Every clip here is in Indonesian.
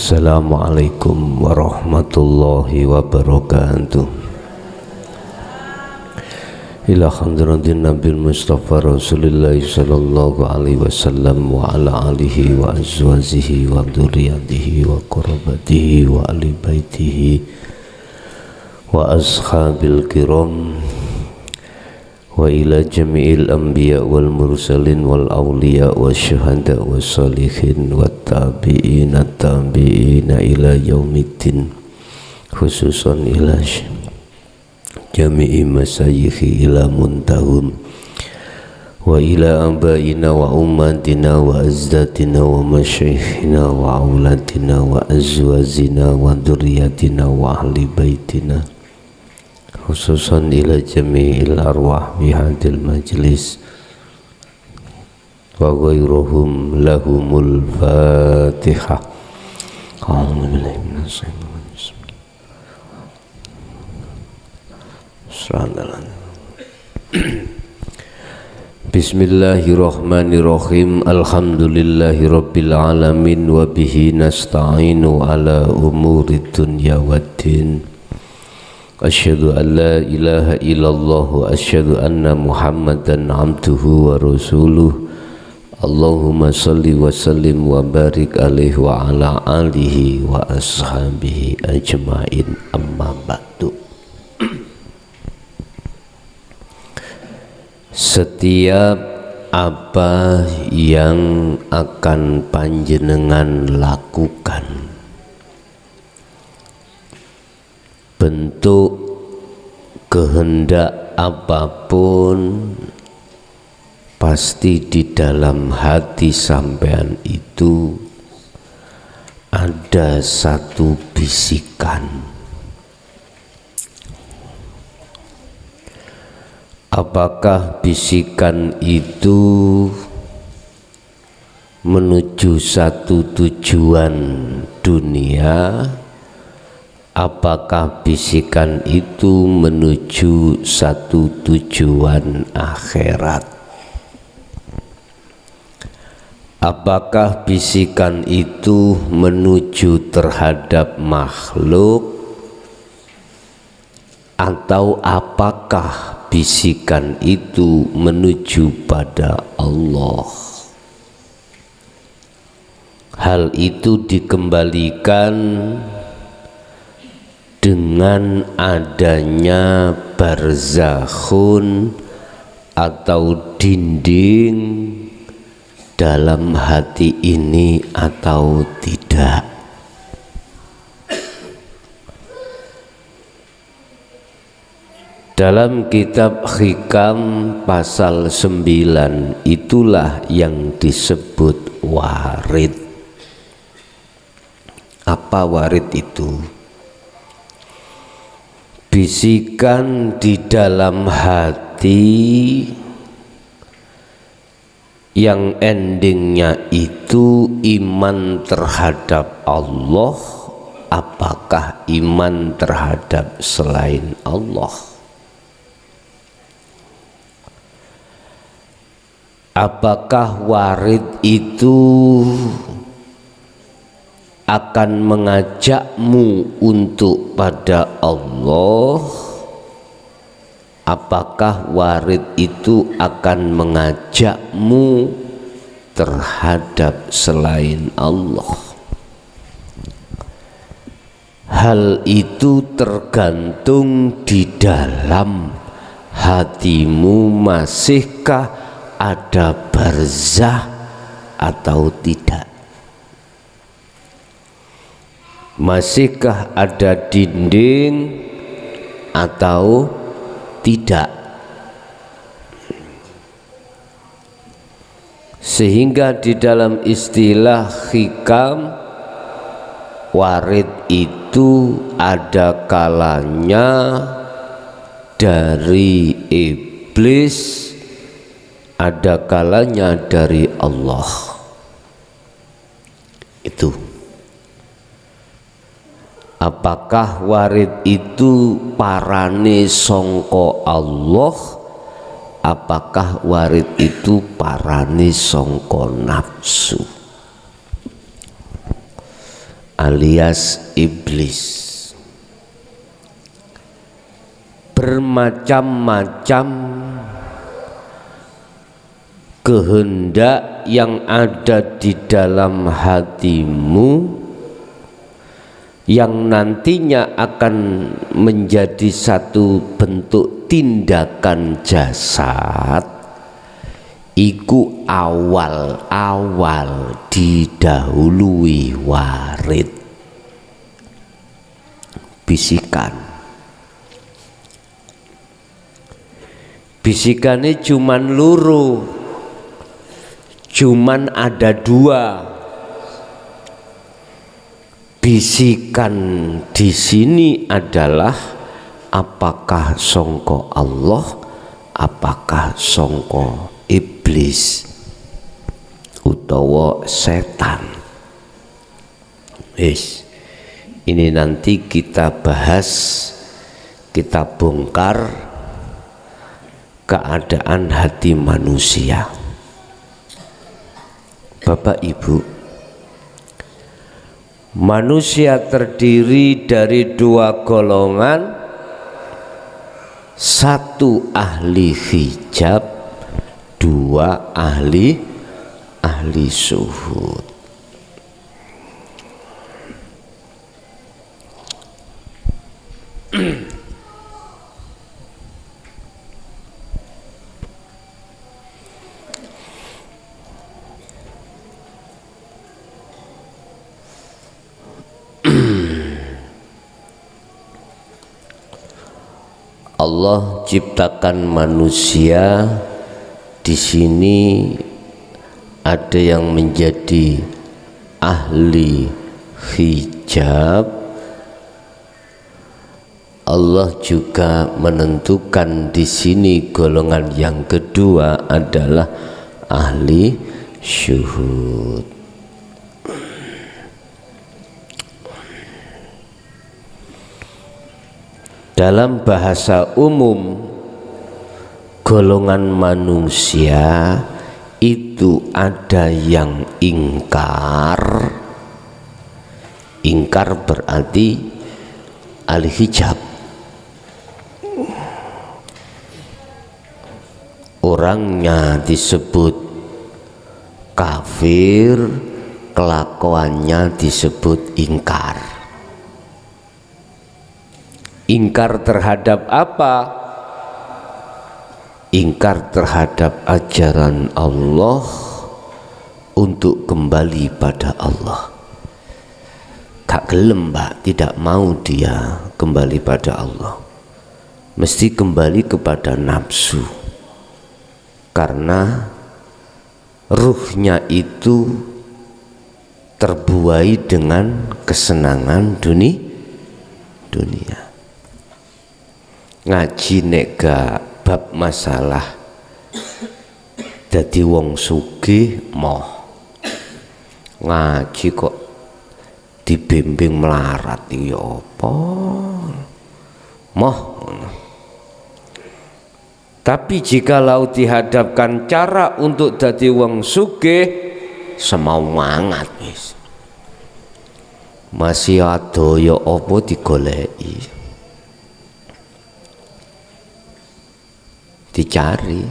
Assalamualaikum warahmatullahi wabarakatuh. Ila hadratin Nabil Mustafa Rasulullah sallallahu alaihi wasallam wa ala alihi wa azwajihi wa dzurriyyatihi wa qurabatihi wa ahli baitihi wa ashabil kiram wa ila jami'il anbiya wal mursalin wal awliya wa syuhada wa salihin wa tabi'ina ila yaumiddin, khususan ila jami'i masayikhi ila muntahum wa ila abaina wa ummatina wa azdatina wa masyayikhina wa auladina wa azwazina wa dzurriyyatina wa ahli baitina, khususan ila jami'il arwah fi hadil majlis wa ghairuhum lahumul fatihah. A'udzubillahi minasyaitonir rajim. Bismillahirrahmanirrahim. Alhamdulillahi rabbil alamin wa bihi nasta'inu ala umurid dunya waddin. Asyhadu an la ilaha illallah wa asyhadu anna Muhammadan abduhu wa rasuluh. Allahumma salli wa sallim wa barik alaihi wa ala alihi wa ashabihi ajmain, amma ba'du. Setiap apa yang akan panjenengan lakukan, bentuk kehendak apapun, pasti di dalam hati sampean itu ada satu bisikan. Apakah bisikan itu menuju satu tujuan dunia? Apakah bisikan itu menuju satu tujuan akhirat? Apakah bisikan itu menuju terhadap makhluk, atau apakah bisikan itu menuju pada Allah? Hal itu dikembalikan dengan adanya barzakhun atau dinding dalam hati ini atau tidak. Dalam kitab Hikam pasal 9 itulah yang disebut warid. Apa warid itu? Bisikan di dalam hati yang endingnya itu iman terhadap Allah, apakah iman terhadap selain Allah? Apakah warid itu akan mengajakmu untuk pada Allah? Apakah warid itu akan mengajakmu terhadap selain Allah? Hal itu tergantung di dalam hatimu, masihkah ada barzah atau tidak? Masihkah ada dinding atau tidak? Sehingga di dalam istilah hikam, warid itu ada kalanya dari iblis, ada kalanya dari Allah. Itu apakah warid itu parane sangka Allah, apakah warid itu parane sangka nafsu? alias iblis. Bermacam-macam kehendak yang ada di dalam hatimu yang nantinya akan menjadi satu bentuk tindakan jasad, iku awal-awal didahului warid, bisikan. Bisikannya cuman luru, cuman ada dua. Bisikan di sini adalah apakah songko Allah, apakah songko iblis utawa setan. Ini nanti kita bahas, kita bongkar keadaan hati manusia. Bapak Ibu, manusia terdiri dari dua golongan, satu ahli hijab, dua ahli syuhud. Allah ciptakan manusia, di sini ada yang menjadi ahli hijab. Allah juga menentukan di sini golongan yang kedua adalah ahli syuhud. Dalam bahasa umum, golongan manusia itu ada yang ingkar. Ingkar berarti ahli hijab. Orangnya disebut kafir, kelakuannya disebut ingkar. Ingkar terhadap apa? Ingkar terhadap ajaran Allah untuk kembali pada Allah. Gak gelem, Mbak, tidak mau dia kembali pada Allah. Mesti kembali kepada nafsu. Karena ruhnya itu terbuai dengan kesenangan dunia. Ngaji nek gak bab masalah dadi wong sugih moh, ngaji kok dibimbing melarat ya apa moh. Tapi jikalau dihadapkan cara untuk dadi wong sugih, semangat wis. Masih ada ya apa digoleki, dicari.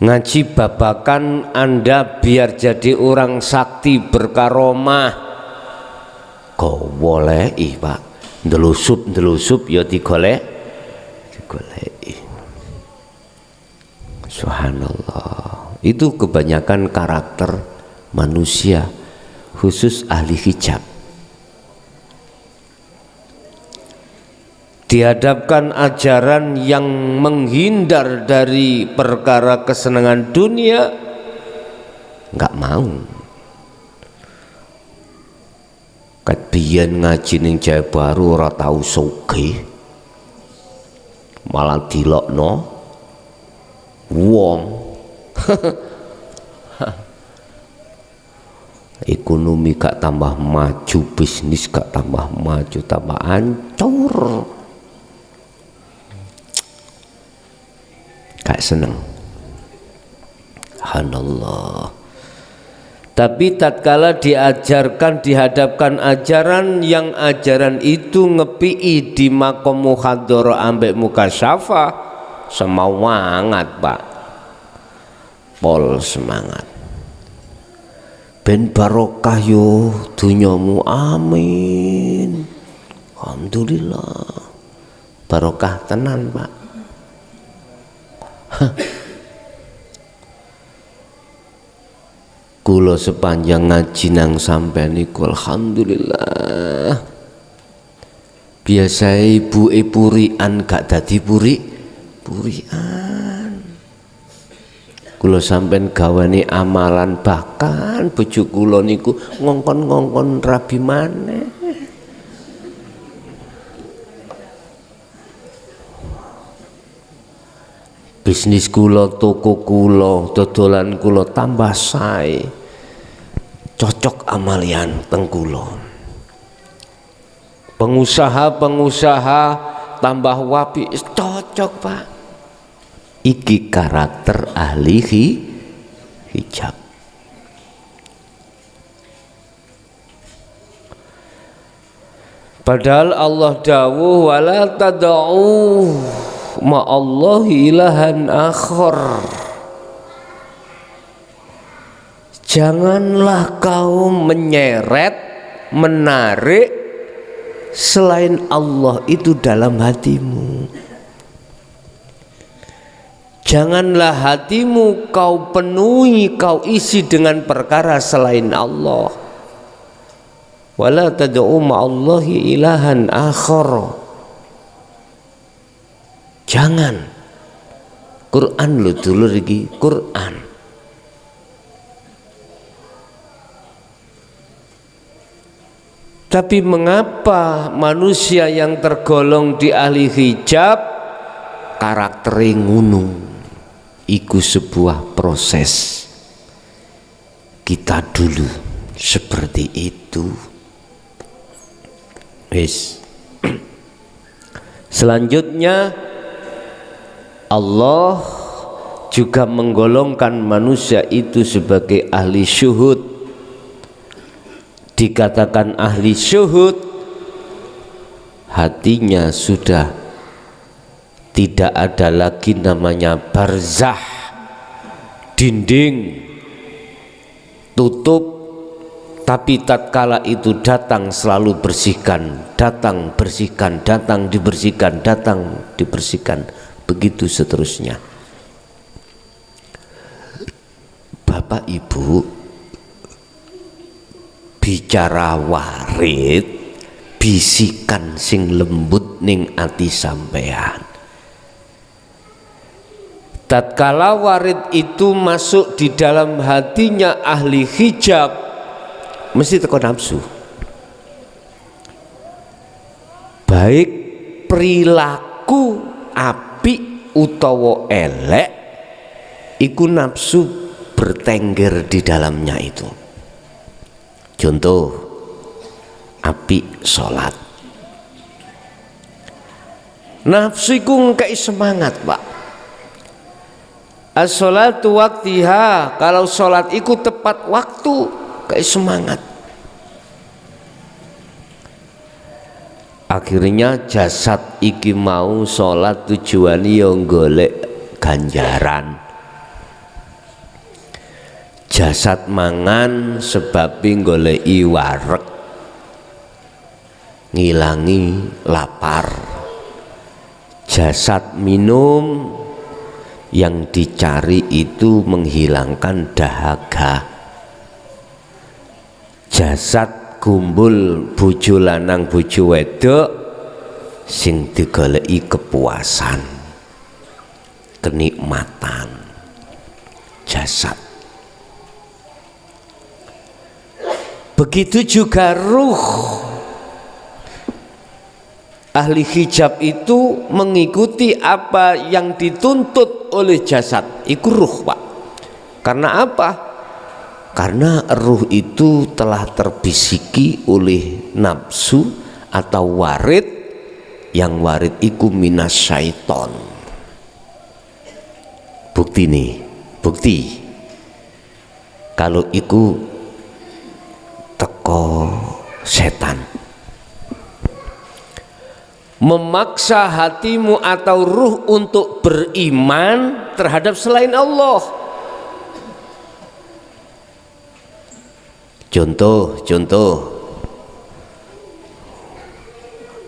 Ngaji babakan Anda biar jadi orang sakti berkaromah, kau boleh Pak, ndelusup ya digoleki. Subhanallah, itu kebanyakan karakter manusia, khusus ahli hijab. Dihadapkan ajaran yang menghindar dari perkara kesenangan dunia, nggak mau. Kat biyen ngaji ning Jaya Baru ora tau sugih, malah dilokno wong. Ekonomi gak tambah maju, bisnis gak tambah maju, tambah hancur. Gak seneng. Subhanallah. Tapi tatkala diajarkan, dihadapkan ajaran yang ajaran itu ngepi'i di makom muhadharah ambek mukasyafah, semangat Pak, pol semangat. Ben barokah yo dunyamu, amin. Alhamdulillah, barokah tenan Pak. Kula sepanjang ngaji nang sampeyan niku alhamdulillah. Biasa ibu purian gak dadi purian. Kula sampeyan gawane amalan, bahkan bojo kula niku ngongkon-ngongkon rabi maneh. Bisnis kula, toko kula, dodolan kula tambah sae. Cocok amalian teng kula. Pengusaha tambah wapi, cocok Pak. Iki karakter ahli hijab. Padahal Allah dawuh wala tad'u ma'allahi ilahan akhar. Janganlah kau menyeret, menarik selain Allah itu dalam hatimu. Janganlah hatimu kau penuhi, kau isi dengan perkara selain Allah. Wala tad'u ma'allahi ilahan akhar. Jangan. Quran lu dulur iki, Quran. Tapi mengapa manusia yang tergolong di ahli hijab karaktere ngono? Iku sebuah proses. Kita dulu seperti itu. Wis. Selanjutnya Allah juga menggolongkan manusia itu sebagai ahli syuhud. Dikatakan ahli syuhud, hatinya sudah tidak ada lagi namanya barzah, dinding tutup, tapi tatkala itu datang selalu bersihkan, datang bersihkan, datang dibersihkan, datang dibersihkan, begitu seterusnya. Bapak Ibu, bicara warid, bisikan sing lembut ning ati sampean. Tatkala warid itu masuk di dalam hatinya ahli hijab, mesti teko nafsu. Baik perilaku apik utawa elek, iku nafsu bertengger di dalamnya itu. Contoh, apik sholat, nafsu iku ngekei semangat Pak. As-sholatu waktiha, kalau sholat iku tepat waktu, kayak semangat. Akhirnya jasad iki mau sholat tujuannya yang golek ganjaran. Jasad mangan sebabnya goleki wareg, ngilangi lapar. Jasad minum, yang dicari itu menghilangkan dahaga. Jasad kumpul bojo lanang bojo wedok, sing digoleki kepuasan, kenikmatan. Jasad. Begitu juga ruh. Ahli hijab itu mengikuti apa yang dituntut oleh jasad. Iku ruh Pak. Karena apa? Karena ruh itu telah terbisiki oleh nafsu atau warid, yang warid iku minas syaiton. Bukti nih, bukti. Kalau iku setan. Memaksa hatimu atau ruh untuk beriman terhadap selain Allah. Contoh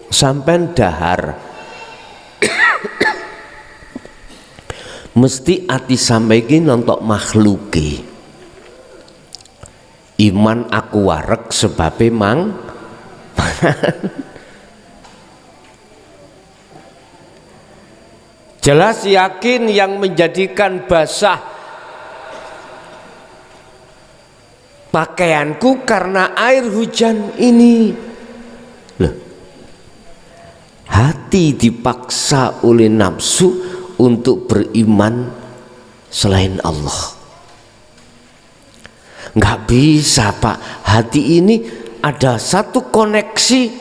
sampean dahar mesti ati sampai iki nontok makhluke. Iman aku warek sebabe mang jelas yakin yang menjadikan basah pakaianku karena air hujan ini. Loh, hati dipaksa oleh nafsu untuk beriman selain Allah. Nggak bisa Pak, hati ini ada satu koneksi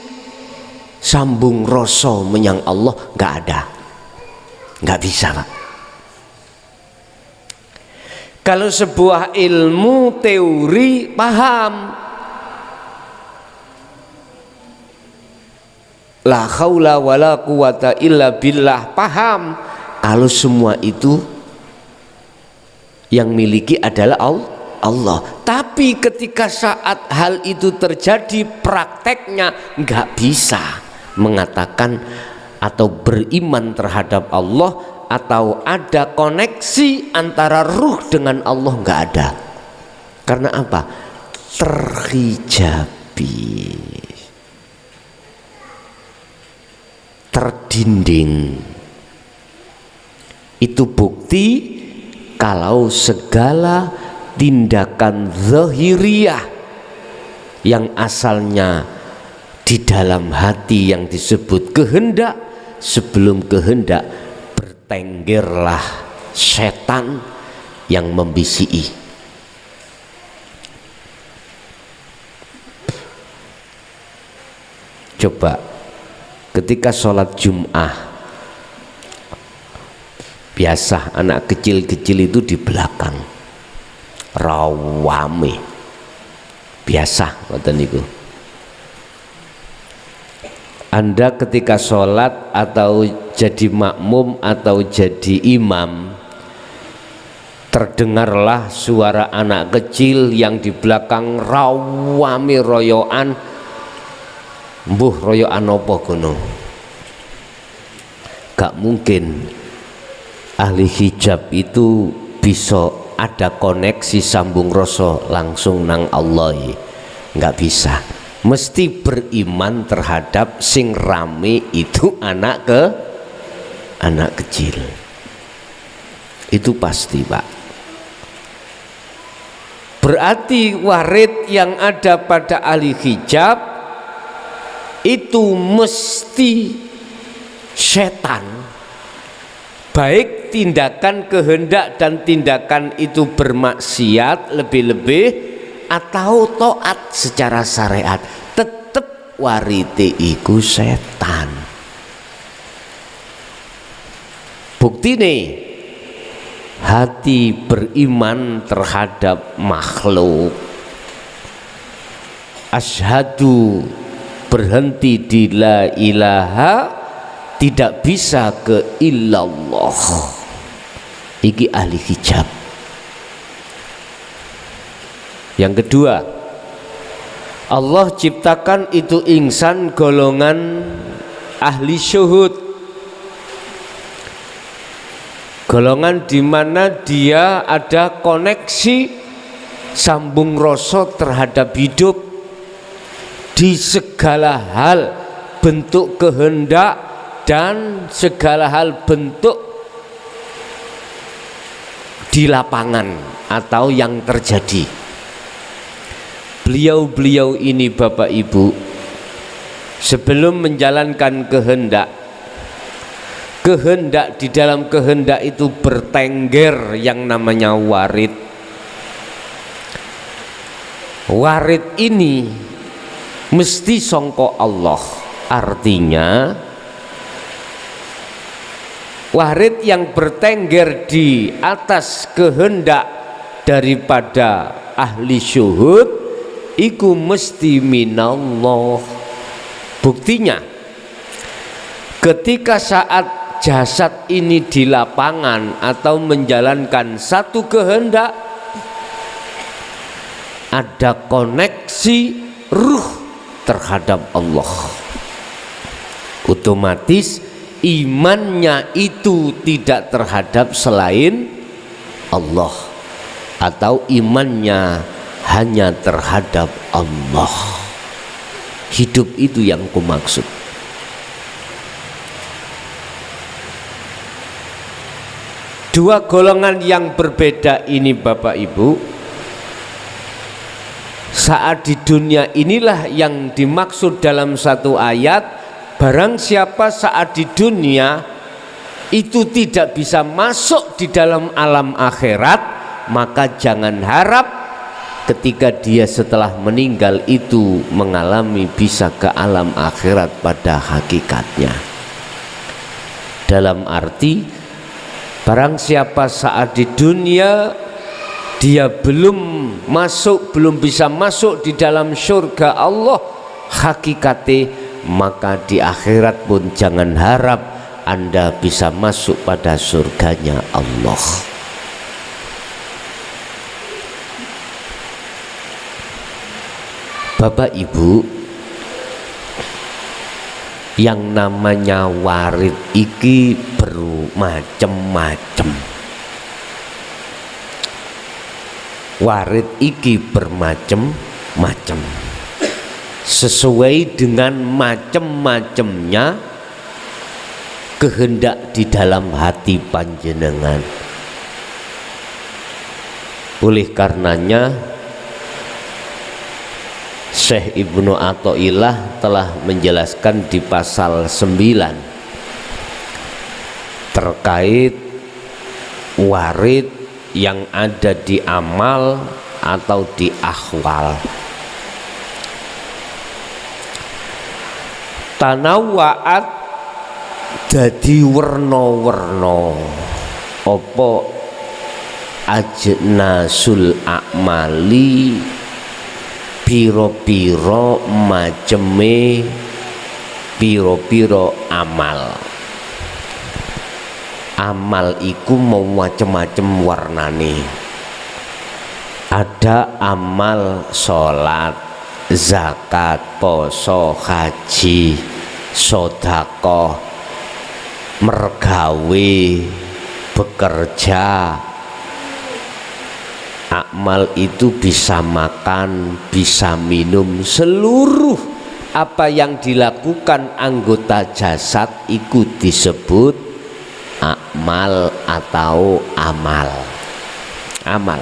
sambung rasa menyang Allah, nggak ada. Nggak bisa Pak. Kalau sebuah ilmu teori paham, la haula wala quwata illa billah paham. Kalau semua itu yang miliki adalah Allah. Tapi ketika saat hal itu terjadi prakteknya nggak bisa mengatakan atau beriman terhadap Allah atau ada koneksi antara ruh dengan Allah, nggak ada. Karena apa? Terhijabi, terdinding. Itu bukti kalau segala tindakan zahiriyah yang asalnya di dalam hati yang disebut kehendak, sebelum kehendak bertenggerlah setan yang membisiki. Coba ketika sholat Jum'ah, biasa anak kecil-kecil itu di belakang rawame, biasa ngoten niku. Anda ketika sholat atau jadi makmum atau jadi imam, terdengarlah suara anak kecil yang di belakang rawame royoan, mbuh royoan apa kono. Gak mungkin ahli hijab itu bisa ada koneksi sambung rasa langsung nang Allah, nggak bisa. Mesti beriman terhadap sing rame itu anak kecil. Itu pasti Pak. Berarti warid yang ada pada ahli hijab itu mesti setan, baik tindakan kehendak dan tindakan itu bermaksiat lebih-lebih atau taat secara syariat, tetep warite iku setan. Bukti nih, hati beriman terhadap makhluk, asyhadu berhenti di la ilaha, tidak bisa ke illallah. Iki ahli hijab. Yang kedua, Allah ciptakan itu insan golongan ahli syuhud, golongan di mana dia ada koneksi sambung rasa terhadap hidup di segala hal bentuk kehendak dan segala hal bentuk di lapangan atau yang terjadi. Beliau-beliau ini Bapak Ibu, sebelum menjalankan kehendak di dalam kehendak itu bertengger yang namanya warid. Warid ini mesti songko Allah, artinya warid yang bertengger di atas kehendak daripada ahli syuhud iku mesti minallah. Buktinya ketika saat jasad ini di lapangan atau menjalankan satu kehendak, ada koneksi ruh terhadap Allah, otomatis imannya itu tidak terhadap selain Allah, atau imannya hanya terhadap Allah. Hidup itu yang kumaksud. Dua golongan yang berbeda ini Bapak Ibu, saat di dunia inilah yang dimaksud dalam satu ayat, barang siapa saat di dunia itu tidak bisa masuk di dalam alam akhirat, maka jangan harap ketika dia setelah meninggal itu mengalami bisa ke alam akhirat pada hakikatnya. Dalam arti barang siapa saat di dunia dia belum bisa masuk di dalam surga Allah hakikatnya, maka di akhirat pun jangan harap Anda bisa masuk pada surganya Allah. Bapak Ibu, yang namanya warid iki bermacam-macam. Warid iki bermacam-macam sesuai dengan macam-macamnya kehendak di dalam hati panjenengan. Oleh karenanya Syekh Ibnu Athaillah telah menjelaskan di pasal 9 terkait warid yang ada di amal atau di ahwal. Tanawwa'at dadi werna-werna apa ajnasul a'mali, piro-piro maceme piro-piro amal. Amal iku mau macem-macem warnane. Ada amal sholat, zakat, poso, haji, sedekah, mergawe, bekerja. Amal itu bisa makan, bisa minum, seluruh apa yang dilakukan anggota jasad itu disebut amal atau amal. Amal.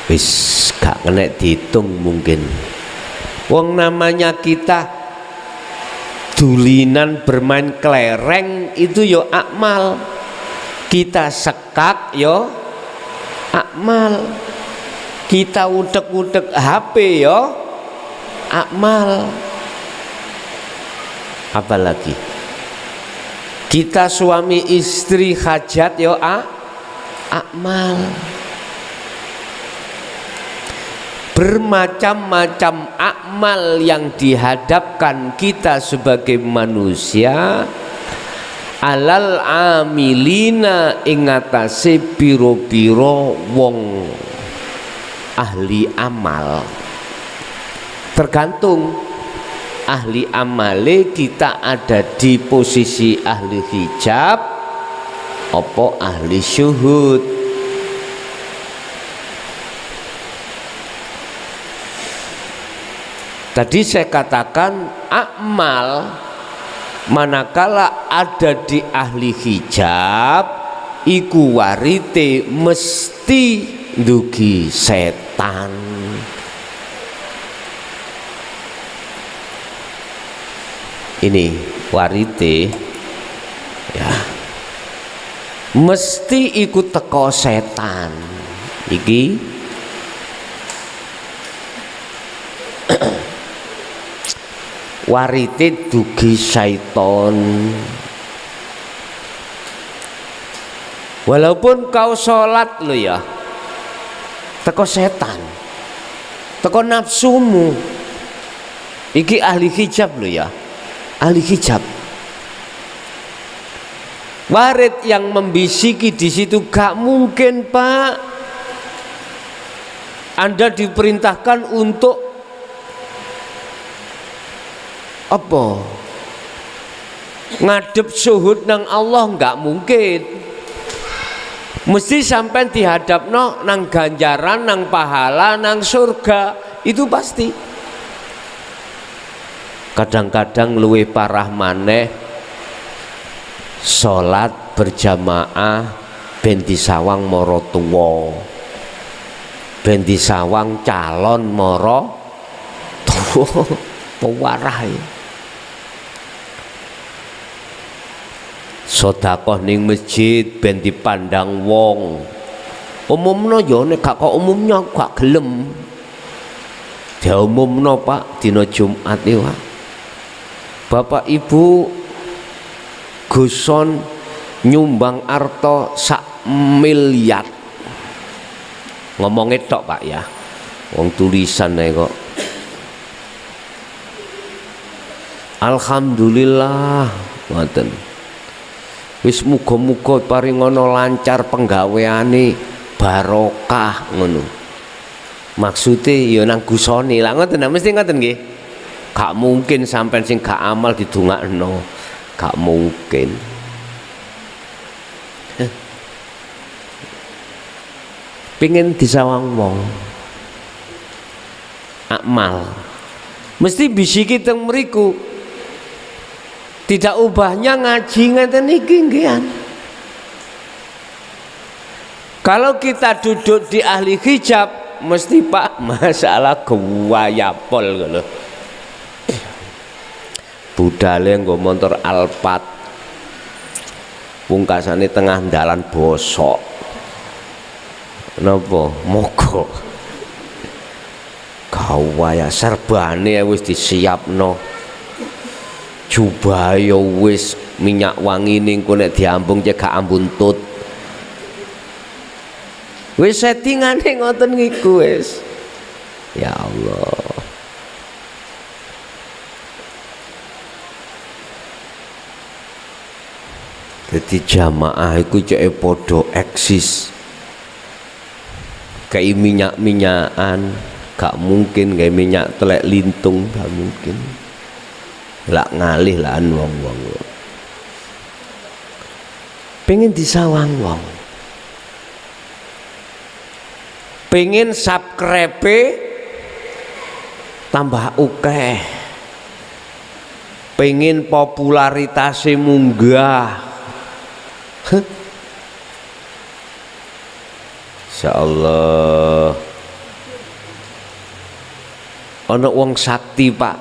Wis gak kena dihitung mungkin. Wong namanya kita dulinan bermain kelereng itu yo amal. Kita sekak yo akmal, kita utek-utek HP yo akmal. Apalagi kita suami istri hajat yo akmal. Bermacam-macam akmal yang dihadapkan kita sebagai manusia alal amilina ing atase piro-piro wong ahli amal. Tergantung ahli amale, kita ada di posisi ahli hijab apa ahli syuhud. Tadi saya katakan amal manakala ada di ahli hijab iku warite mesti ndugi setan. Ini warite ya mesti ikut teko setan iki. Warite dugi syaiton. Walaupun kau sholat lo ya, teko setan, teko nafsumu. Iki ahli hijab loh ya, ahli hijab. Warid yang membisiki di situ, gak mungkin Pak. Anda diperintahkan untuk apa? Ngadep syuhud nang Allah, gak mungkin. Mesti sampai dihadapno nang ganjaran, nang pahala, nang surga. Itu pasti. Kadang-kadang luwih parah maneh sholat berjamaah ben disawang mara tuwa, ben disawang calon mara tuwa. Pewarah ya. Sedekah ning masjid ben dipandang wong. Umumno ya nek gak kok umumnya gak gelem. Dia umumno Pak dina Jumat iki, Pak. Bapak Ibu Guson nyumbang arto 1 miliar. Ngomongnya tok Pak ya, wong tulisan ae kok. Alhamdulillah ngoten. Wis muga-muga paringono lancar penggaweane, barokah ngono. Maksude ya nang gusone lah ngoten, mesti ngoten nggih. Gak mungkin sampean sing gak amal didongakno, gak mungkin. Pengen disawang wong amal mesti bisiki teng mriku. Tidak ubahnya ngaji ngeten iki nggih. Kalau kita duduk di ahli hijab mesti Pak masalah gawayapol ngono. Budale nggo motor Alphard. Pungkasane tengah dalan bosok. Napa? Mogok. Gawaya serbane wis disiapno. Jubah ya wis minyak wangi ning kok nek diambung cek gak ambuntut. Wis settingane ngoten niku wis. Ya Allah. Jadi jamaah iku cek padha eksis. Kayak minyak-minyakan, gak mungkin kayak minyak telek lintung, gak mungkin. Lak ngalih lah wong-wong. Pengen disawang wong. Pengen subscribe tambah akeh. Pengen popularitasnya munggah. Insyaallah. Ana wong sakti Pak,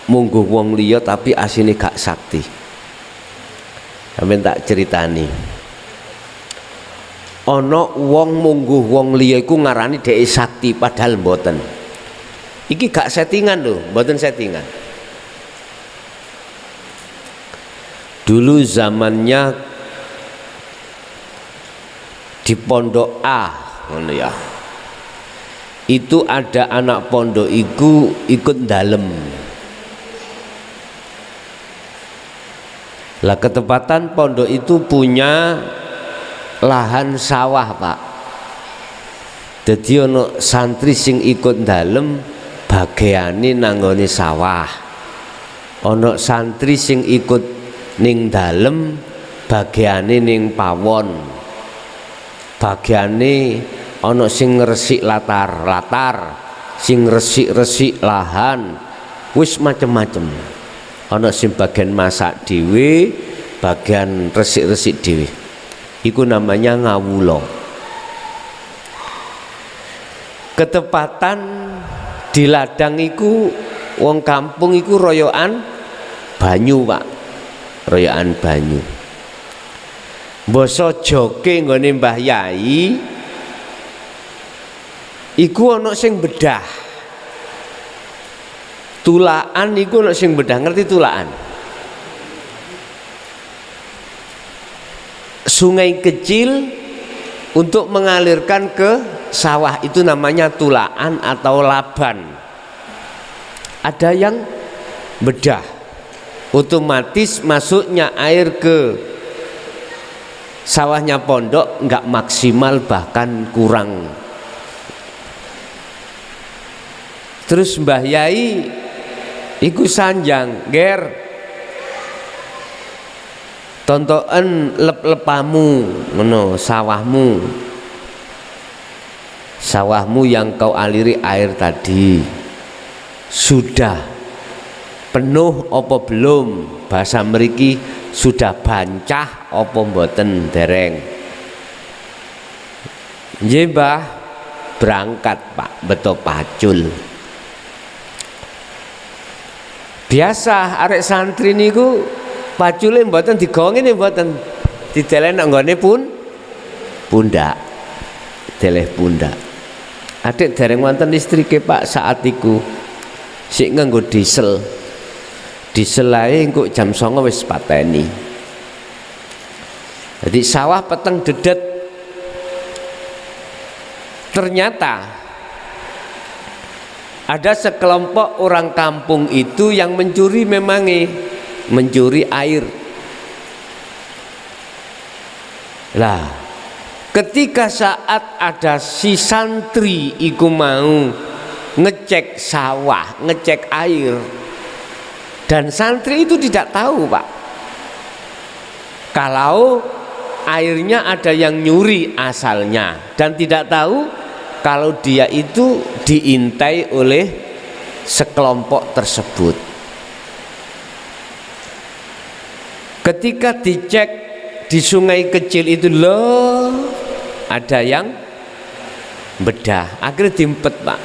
mungguh wong liya tapi asine gak sakti. Sampeyan tak ceritani. Ana wong mungguh wong liya iku ngarani dhek sakti padahal mboten. Iki gak settingan lho, mboten settingan. Dulu zamannya di pondok A ngono ya. Itu ada anak pondok iku ikut dalem. Lah ketepatan pondok itu punya lahan sawah Pak. Dadi ana santri sing ikut dalem bagiane nanggone sawah. Ana santri sing ikut ning dalem bagiane ning pawon. Bagiane ana sing ngresik latar, sing resik-resik lahan, wis macem-macem. Ana sing bagian masak dhewe, bagian resik-resik dhewe. Iku namanya ngawula. Ketepatan di ladang iku wong kampung iku royokan banyu, Pak. Royokan banyu. Basa joke nggone Mbah Yai iku ana sing bedah. Tulaan iku ana sing bedah, ngerti tulaan? Sungai kecil untuk mengalirkan ke sawah itu namanya tulaan atau laban. Ada yang bedah, otomatis masuknya air ke sawahnya pondok nggak maksimal, bahkan kurang. Terus Mbah Yai iku sanjang, ger tontonan lep-lepamu ngono, sawahmu yang kau aliri air tadi sudah penuh apa belum? Bahasa mriki sudah bancah apa mboten dereng? Nggih Mbah, berangkat Pak, beto pacul. Biasa arek santri niku pacule mboten digawa ngene, mboten didelen nang nggone pundak. Deleh pundak. Adik dereng wonten listrike Pak saat iku. Sik nganggo diesel. Diesel ae engko jam 09.00 wis pateni. Jadi sawah peteng dedet. Ternyata ada sekelompok orang kampung itu yang mencuri, mencuri air. Lah, ketika saat ada si santri iku mau ngecek sawah, ngecek air, dan santri itu tidak tahu Pak, kalau airnya ada yang nyuri asalnya, dan tidak tahu kalau dia itu diintai oleh sekelompok tersebut. Ketika dicek di sungai kecil itu, loh ada yang bedah, akhirnya diempet Pak.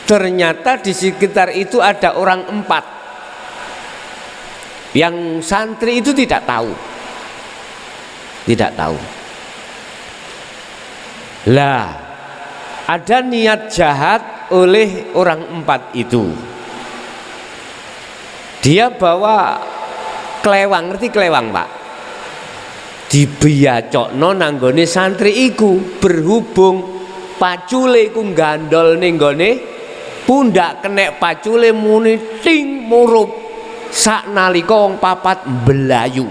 Ternyata di sekitar itu ada orang 4 yang santri itu tidak tahu. Lah, ada niat jahat oleh orang 4 itu. Dia bawa klewang, ngerti klewang Pak? Dibiacokno nanggone santri iku, berhubung pacule iku gandol ning gone pundak, kenek pacule muni ting murup. Sak nalika wong 4 mbelayu.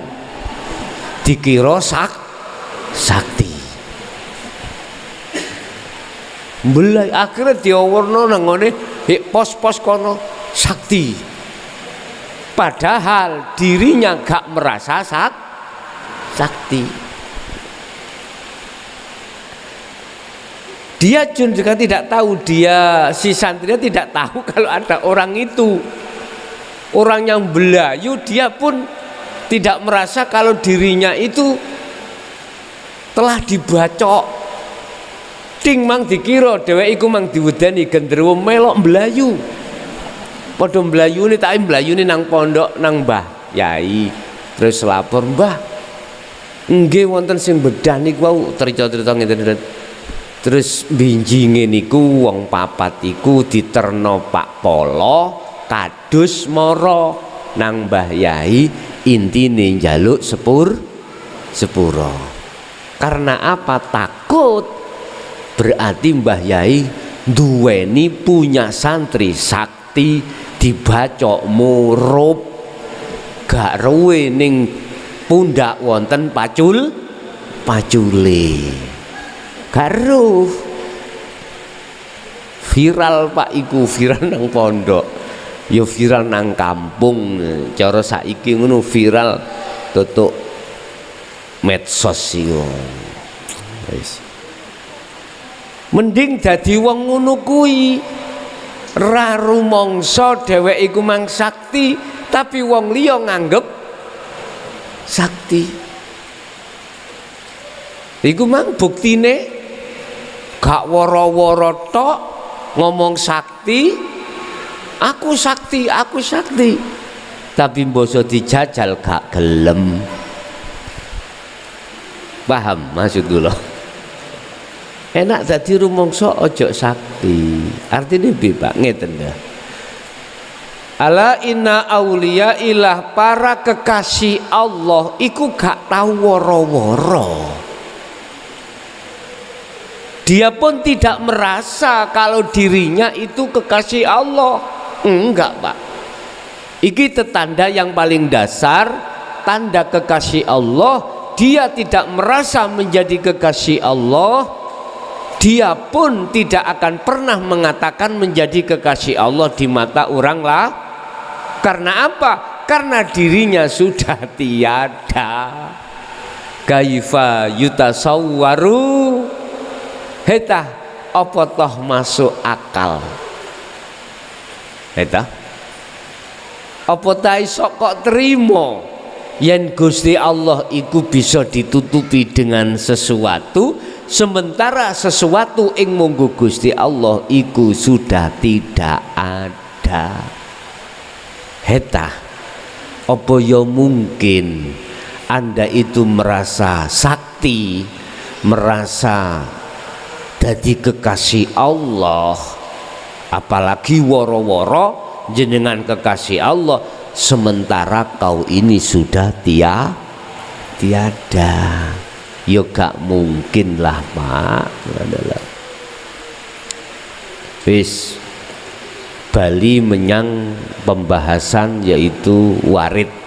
Dikira sakti. Mbelai akhirnya diawarno nang ngene pos-pos kono sakti. Padahal dirinya gak merasa sakti. Dia juga tidak tahu, si santrinya tidak tahu kalau ada orang itu. Orang yang belayu, dia pun tidak merasa kalau dirinya itu telah dibacok. Ting mang dikira dheweke iku mang diwedani genderuwo melok mblayu. Padha mblayune tak mblayune nang pondok nang Mbah Yai. Terus lapor, "Mbah, nggih wonten sing bedah niku wau cerita-cerita ngeten." Terus binjinge niku wong 4 iku diterno Pak Polo kados mara nang Mbah Yai, intine njaluk sepuro. Karena apa? Takut. Berarti Mbah Yai duweni punya santri sakti, dibacok murup, gak ruwe ning pundak wonten pacule. Gak ruh. Viral Pak iku, viral nang pondok. Ya viral nang kampung. Cara saiki ngono viral tutuk medsos iku. Wis. Mending dadi wong ngono kuwi, ra rumangsa dheweke iku mang sakti, tapi wong liya nganggep sakti. Iku mang buktine gak woro-woro tok ngomong sakti, aku sakti, tapi mbasa dijajal gak gelem. Paham maksud kula? Enak dadi rumangsa ojo sakti. Artine piye Pak? Ngeten ya. Ala inna auliya ilah, para kekasih Allah iku gak tau woro-woro. Dia pun tidak merasa kalau dirinya itu kekasih Allah. Enggak, Pak. Iki tetanda yang paling dasar, tanda kekasih Allah. Dia tidak merasa menjadi kekasih Allah. Dia pun tidak akan pernah mengatakan menjadi kekasih Allah di mata orang lah. Karena apa? Karena dirinya sudah tiada. Kaifa yutasawwaru, heta apa toh masuk akal? Heta apa ta iso kok terima yen Gusti Allah iku bisa ditutupi dengan sesuatu, sementara sesuatu ing munggu Gusti Allah iku sudah tidak ada. Heta apa ya mungkin Anda itu merasa sakti, merasa jadi kekasih Allah, apalagi woro-woro jenengan kekasih Allah, sementara kau ini sudah tiada. Ya gak mungkin lah, Pak. Wis Bali menyang pembahasan yaitu warid.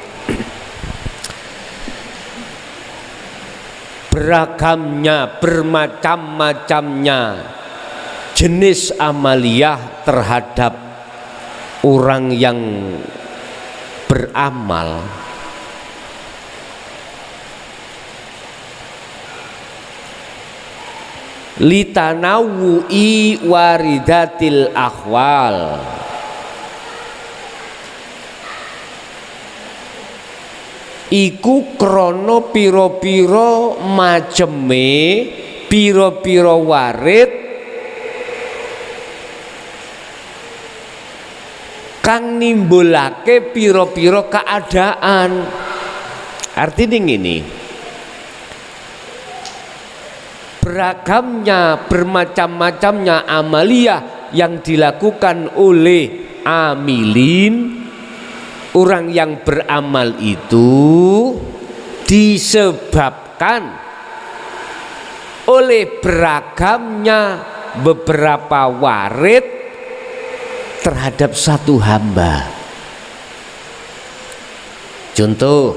Beragamnya, bermacam-macamnya jenis amaliyah terhadap orang yang beramal. Litanawu'i waridatil akhwal, iku krono piro-piro maceme, piro-piro warid kang nimbulake piro-piro keadaan. Artinya ini beragamnya, bermacam-macamnya amaliyah yang dilakukan oleh amilin, orang yang beramal itu disebabkan oleh beragamnya beberapa warid terhadap satu hamba. Contoh,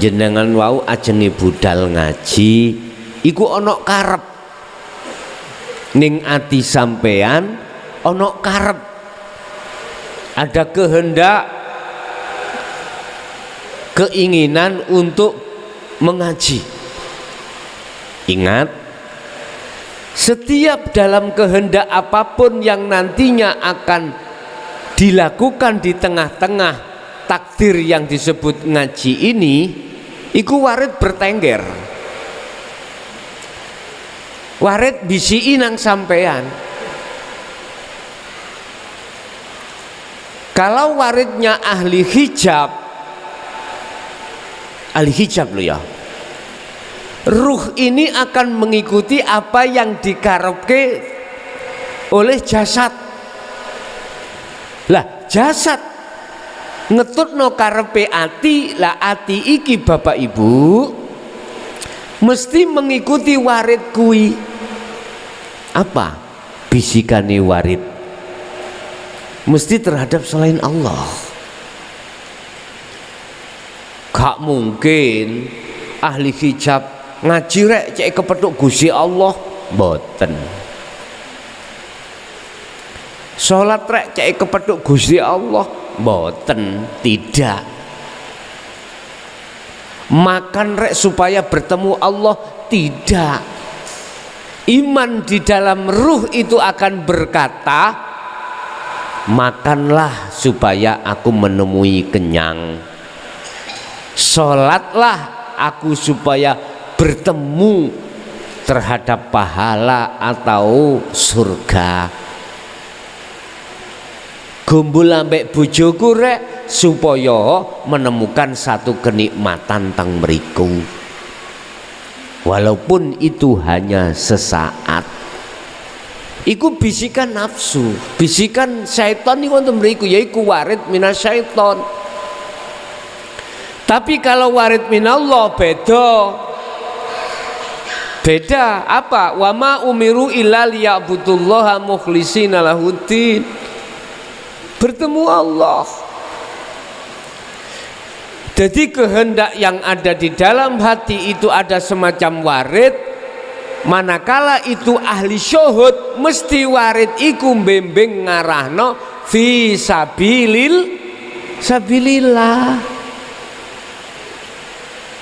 jenengan wau ajenge budal ngaji, iku ono karep ning ati sampean, ono karep, ada kehendak, keinginan untuk mengaji. Ingat, setiap dalam kehendak apapun yang nantinya akan dilakukan di tengah-tengah takdir yang disebut ngaji ini, iku warid bertengger. Warid bisi inang sampean. Kalau waridnya ahli hijab loh ya, ruh ini akan mengikuti apa yang dikarepke oleh jasad. Lah jasad ngetutno karepe ati, lah ati iki Bapak Ibu mesti mengikuti warid kui. Apa bisikane warid? Mesti terhadap selain Allah. Gak mungkin ahli hijab ngaji rek cek kepethuk Gusti Allah, mboten. Salat rek cek kepethuk Gusti Allah, mboten, tidak. Makan rek supaya bertemu Allah, tidak. Iman di dalam ruh itu akan berkata, makanlah supaya aku menemui kenyang, sholatlah aku supaya bertemu terhadap pahala atau surga. Gombol ambek bojoku rek supaya menemukan satu kenikmatan teng mriku. Walaupun itu hanya sesaat. Iku bisikan nafsu, bisikan syaitan iku wonten mriku, yaiku warid minasyaiton. Tapi kalau warid minallah beda. Beda apa? Wa ma umiru illa liya'budullaha mukhlishina lahuddin. Bertemu Allah. Jadi kehendak yang ada di dalam hati itu ada semacam warid. Manakala itu ahli syuhud, mesti warid iku mbembeng ngarahno fi sabilillah,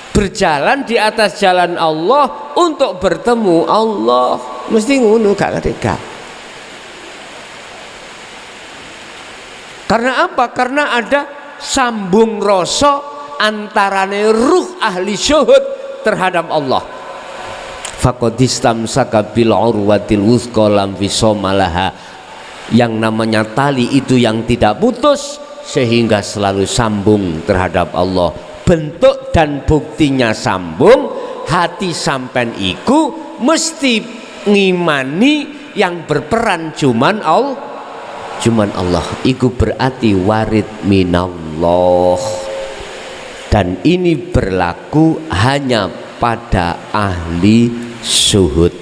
berjalan di atas jalan Allah untuk bertemu Allah. Mesti ngono gak ketika. Karena apa? Karena ada sambung rasa antarane ruh ahli syuhud terhadap Allah. Faqadistamsaka bil urwatil wuthqa lam fisomalaha. Yang namanya tali itu yang tidak putus, sehingga selalu sambung terhadap Allah. Bentuk dan buktinya sambung, hati sampean iku mesti ngimani yang berperan cuman Allah. Iku berarti warid minallah. Dan ini berlaku hanya pada ahli syuhud.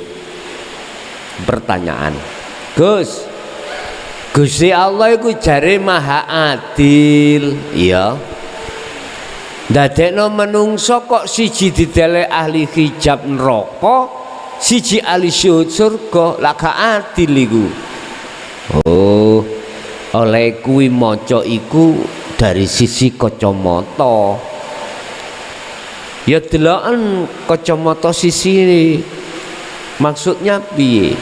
Pertanyaan, Gusti Allah iku jare maha adil, iya. Ndadekno menungso kok siji didelek ahli hijab neraka, siji ahli syuhud surga, lak gak adil iku. Oh, oleh kuwi maca iku dari sisi kacamata. Ya deloken kacamata sisi, maksudnya piye?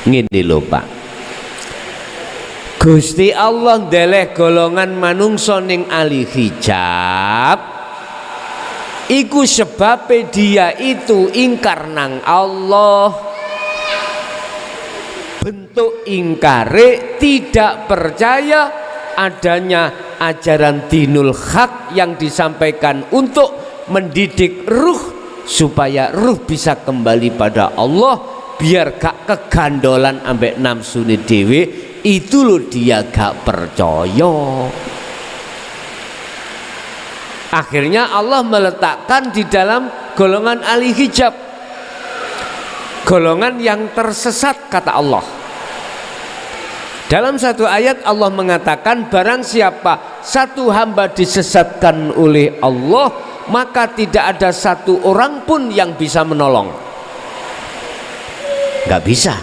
Ngene lho Pak, Gusti Allah ndeleh golongan manungsa ning ahli hijab iku sebabe dia itu ingkar nang Allah. Bentuk ingkare tidak percaya adanya ajaran dinul haq yang disampaikan untuk mendidik ruh supaya ruh bisa kembali pada Allah, biar gak kegandolan ambek nafsune dhewe. Itu loh dia gak percaya. Akhirnya Allah meletakkan di dalam golongan ahli hijab, golongan yang tersesat kata Allah. Dalam satu ayat Allah mengatakan, barang siapa satu hamba disesatkan oleh Allah, maka tidak ada satu orang pun yang bisa menolong. Gak bisa.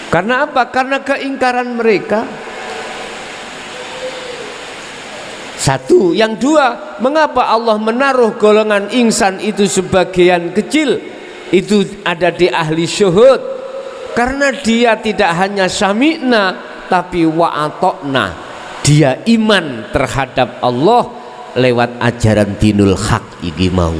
Karena apa? Karena keingkaran mereka. Satu. Yang dua, mengapa Allah menaruh golongan insan itu sebagian kecil itu ada di ahli syuhud? Karena dia tidak hanya sami'na tapi wa'atokna. Dia iman terhadap Allah lewat ajaran dinul haq ini mau.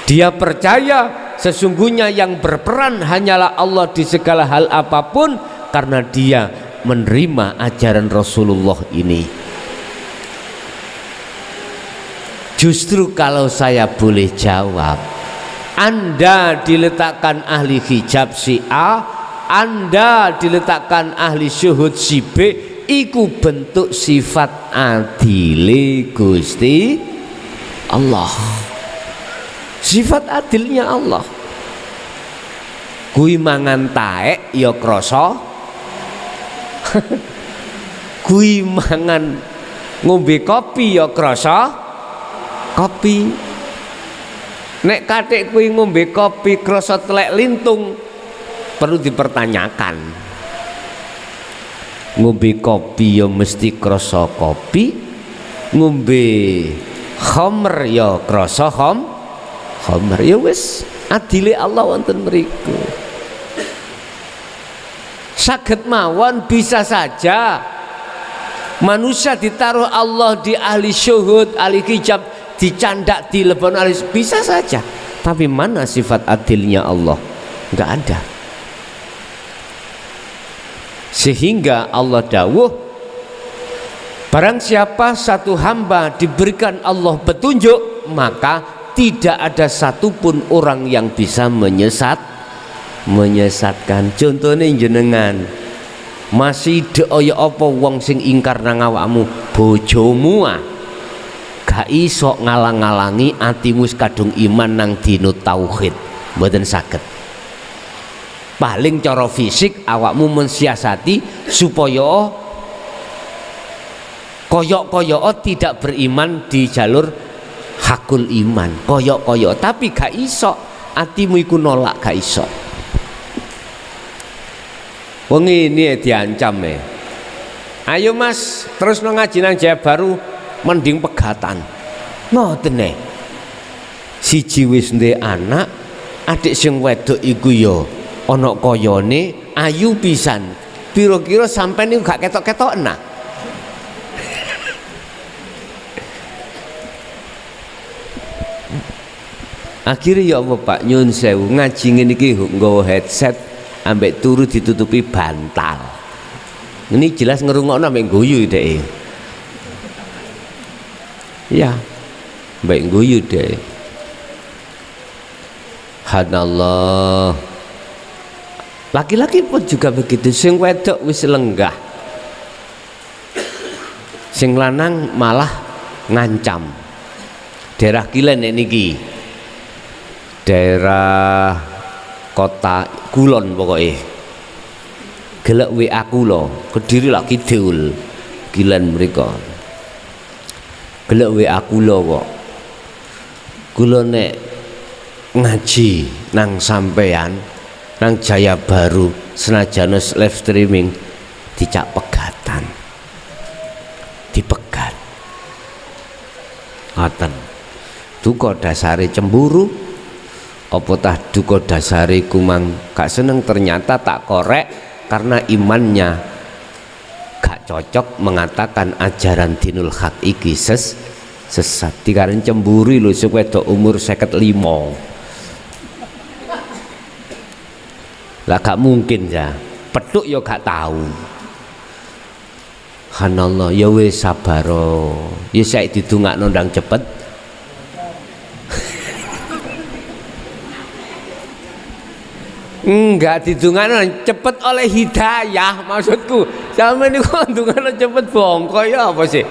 Dia percaya sesungguhnya yang berperan hanyalah Allah di segala hal apapun, karena dia menerima ajaran Rasulullah ini. Justru kalau saya boleh jawab, Anda diletakkan ahli hijab si A, Anda diletakkan ahli syuhud si B, iku bentuk sifat adile Gusti Allah. Sifat adilnya Allah. Kui mangan taek ya krasa. Kui mangan ngombe kopi ya krasa kopi. Nek katik kui ngombe kopi krasa telek lintung, perlu dipertanyakan. Ngombe kopi ya mesti krasa kopi, ngombe khamr ya krasa khamr. Ya wis, adile Allah wonten mriku. Saged mawon, bisa saja manusia ditaruh Allah di ahli syuhud, ahli hijab, dicandak di lebon ahli, bisa saja. Tapi mana sifat adilnya Allah? Enggak ada. Sehingga Allah dawuh, barang siapa satu hamba diberikan Allah petunjuk, maka tidak ada satupun orang yang bisa menyesatkan. Contohnya jenengan masih deoyo apa wong sing ingkar nang awakmu, bojomu gak iso ngalang-alangi atimu kadung iman nang dino tauhid, mboten saged. Paling cara fisik awakmu mensiasati supaya koyok-koyok tidak beriman di jalur hakul iman, koyok-koyok, tapi gak iso atimu iku nolak, gak iso. Wong ini diancam ya. Ayo mas, terus ngaji nang Jaya Baru mending pegatan. Ngoten nih. Siji wis ndek anak, adik sing wedok iku ya ana koyone, ayu pisan. Pira-kira sampean niku gak ketok-ketok nah. Akhirnya ya Allah Pak nyun sewu ngaji ngene iki nggawa headset ambek turu ditutupi bantal. Ini jelas ngerungokno ambek guyu dhek. Ya, ambek guyu dhek. Hanallah. Laki-laki pun juga begitu, sing wedok wis lenggah. Sing lanang malah ngancam. Daerah Kilen niki. Daerah Kota Kulon pokoknya gelek WA kula Kediri lah kidul Kilen mereka gelek WA kula kok kula nek ngaji nang sampean nang Jaya Baru senajan live streaming dicak pegatan dipegat ngoten duka dasare cemburu apa tah duka dasare kumang gak seneng, ternyata tak korek karena imannya gak cocok mengatakan ajaran dinul hak iki sesat. Dikarenakan cemburu lho sing wedok umur 55. Lah gak mungkin ya. Petuk ya gak tahu. Hanallah ya wis sabar. Ya saiki didongakno ndang cepet. Enggak didongakno cepet oleh hidayah, maksudku sampeyan niku ndongakno cepet bongko ya apa sih?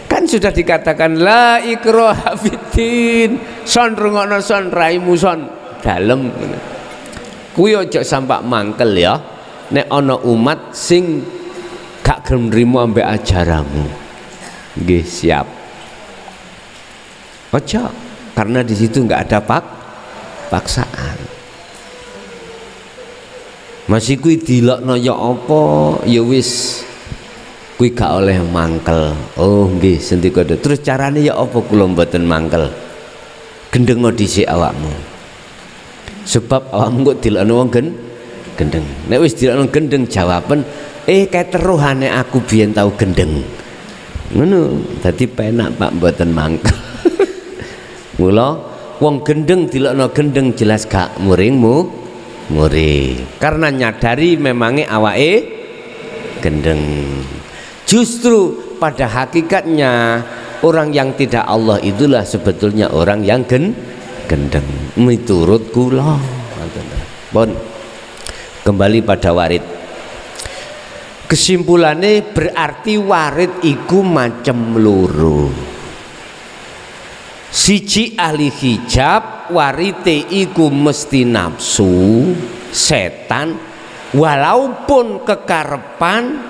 Kan sudah dikatakan la ikraha fiddin, son rungokno son raimu son dalem. Kuwi aja sampak mangkel ya nek ana umat sing gak gelem nrimo ambek ajaramu. Nggih siap. Aja karena di situ enggak ada paksaan. Masih kuwi dilokno ya apa ya wis kuwi gak oleh mangkel. Oh nggih sendika terus carane ya apa kula mboten mangkel. Gendeng dhisik awakmu. Sebab awakmu kok dilokno wong gendeng. Nek wis dilokno gendeng jawaben keteruhane aku biyen tau gendeng. Ngono dadi penak Pak mboten mangkel. Mula wong gendeng dilokno gendeng jelas gak muringmu karena nyadari memangnya awake gendeng. Justru pada hakikatnya orang yang tidak Allah itulah sebetulnya orang yang gendeng miturut kula. Pun kembali pada warid. Kesimpulannya berarti warid iku macem loro. Siji ahli hijab warite iku mesti nafsu setan, walaupun kekarepan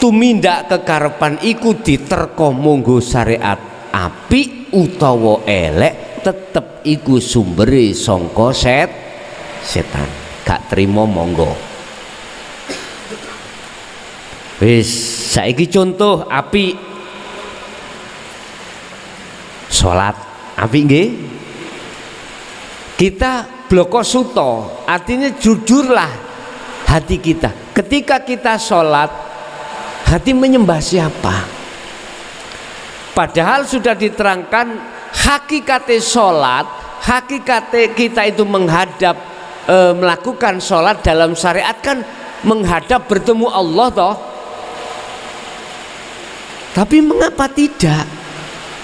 tumindak kekarepan iku diterko monggo syariat apik utawa elek tetep iku sumbere sangka setan gak trimo monggo. Wis saiki contoh apik sholat apik nggih. Kita bloko suto, artinya jujurlah hati kita. Ketika kita sholat, hati menyembah siapa? Padahal sudah diterangkan hakikate sholat, hakikate kita itu menghadap melakukan sholat dalam syariat kan menghadap bertemu Allah toh. Tapi mengapa tidak?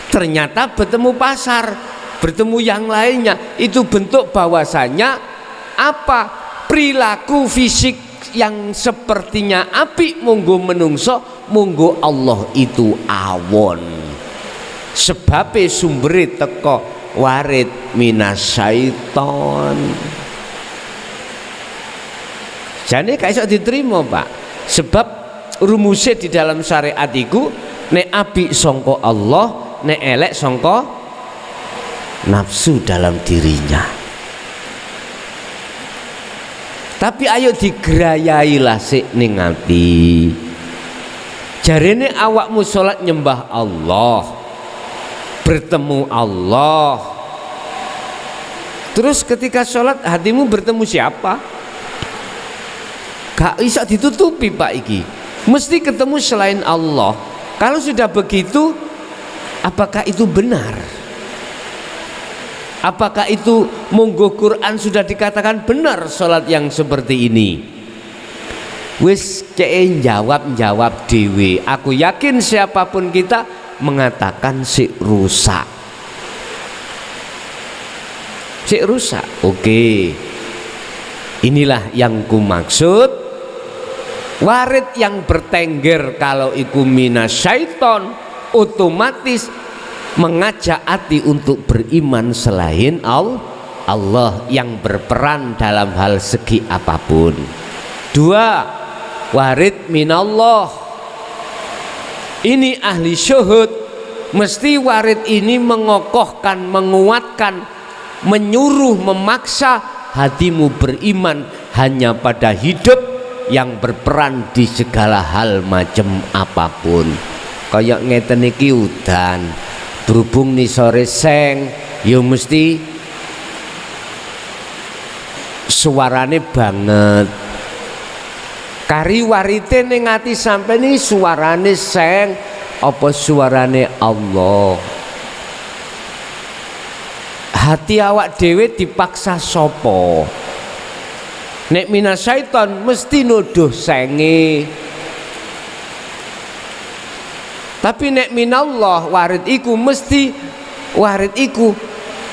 Ternyata bertemu pasar, bertemu yang lainnya, itu bentuk bahwasanya apa perilaku fisik yang sepertinya apik monggo menungso, monggo Allah itu awon. sebabe sumbere teko warid minasyaiton. Jane gak iso diterima, Pak. Sebab rumusnya di dalam syariat iku nek apik sangka Allah, nek elek sangka nafsu dalam dirinya. Tapi ayo digerayailah sik ning ati. Jarene awakmu salat nyembah Allah, bertemu Allah. Terus ketika sholat hatimu bertemu siapa? Gak bisa ditutupi, Pak, iki mesti ketemu selain Allah. Kalau sudah begitu, apakah itu benar? Apakah itu monggo Quran sudah dikatakan benar sholat yang seperti ini? Wis cek jawab dewe. Aku yakin siapapun kita mengatakan si rusak. Si rusak. Oke. Inilah yang ku maksud. Warid yang bertengger kalau iku minasyaiton otomatis mengajak hati untuk beriman selain Allah yang berperan dalam hal segi apapun. Dua, warid minallah. Ini ahli syuhud. Mesti warid ini mengokohkan, menguatkan, menyuruh, memaksa hatimu beriman hanya pada hidup yang berperan di segala hal macam apapun. Kayak ngeten iki udan, berhubung nih sore seng, ya mesti suarane banget. Kari warite ning ati sampe nih suarane seng apa suarane Allah. Hati awak dhewe dipaksa sopo. Nek minasyaiton mesti nuduh senge. Tapi nek minallah warid iku mesti warid iku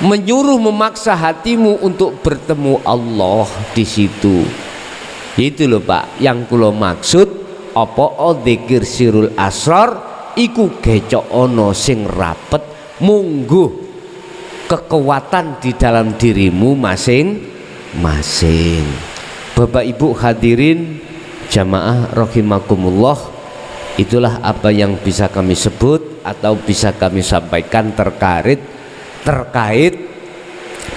menyuruh memaksa hatimu untuk bertemu Allah di situ. Itu loh, Pak, yang kula maksud apa dzikir sirul asrar iku gecok ono sing rapet mungguh kekuatan di dalam dirimu masing-masing. Bapak Ibu hadirin jamaah rahimakumullah, itulah apa yang bisa kami sebut atau bisa kami sampaikan terkait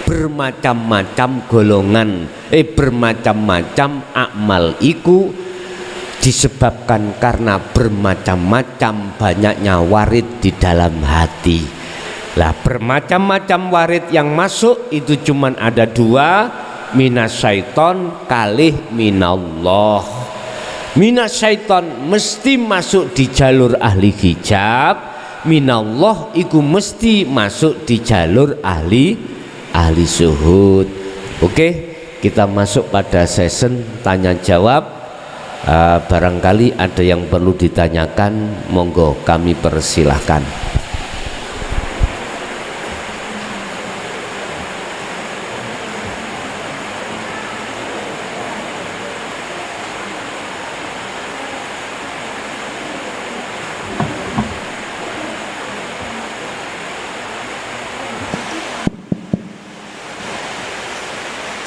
bermacam-macam golongan bermacam-macam amal iku disebabkan karena bermacam-macam banyaknya warid di dalam hati. Lah bermacam-macam warid yang masuk itu cuman ada dua, minasyaiton kalih minallah. Minasyaiton mesti masuk di jalur ahli hijab, minallah iku mesti masuk di jalur ahli syuhud. Oke, kita masuk pada session tanya jawab. Barangkali ada yang perlu ditanyakan, monggo kami persilahkan.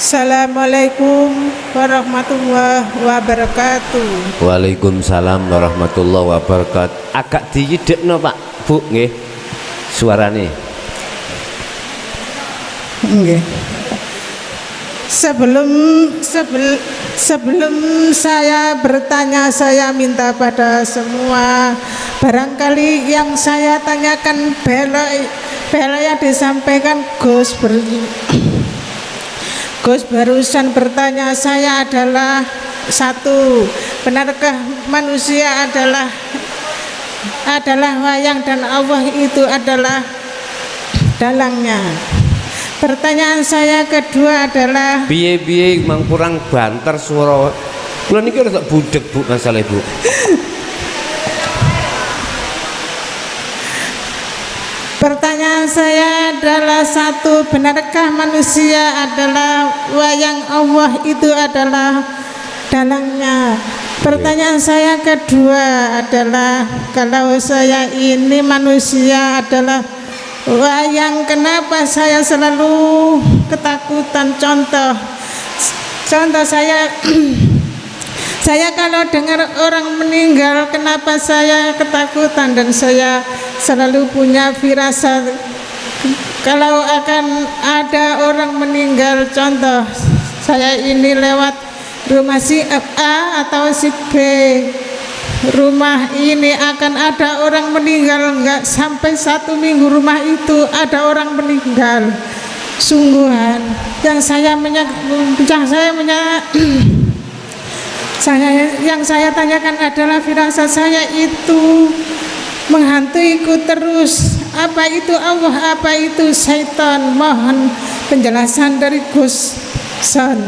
Assalamualaikum warahmatullahi wabarakatuh. Waalaikumsalam warahmatullahi wabarakatuh. Agak diyidekno, Pak, Bu, nggih. Suarane. Nggih. Sebelum saya bertanya, saya minta pada semua, barangkali yang saya tanyakan belok yang disampaikan Gus barusan bertanya saya adalah satu, benarkah manusia adalah wayang dan Allah itu adalah dalangnya? Pertanyaan saya kedua adalah Biye mang kurang banter suara. Kula niki rada budek, Bu, masalah Bu. Pertanyaan saya adalah satu, benarkah manusia adalah wayang Allah itu adalah dalangnya? Pertanyaan saya kedua adalah, kalau saya ini manusia adalah wayang, kenapa saya selalu ketakutan? Contoh saya saya kalau dengar orang meninggal, kenapa saya ketakutan? Dan saya selalu punya firasat kalau akan ada orang meninggal. Contoh, saya ini lewat rumah si A atau si B, rumah ini akan ada orang meninggal, enggak sampai 1 minggu rumah itu ada orang meninggal. Sungguhan yang saya tanyakan adalah firasat saya itu menghantuiku terus. Apa itu Allah, apa itu syaitan? Mohon penjelasan dari Gus Son.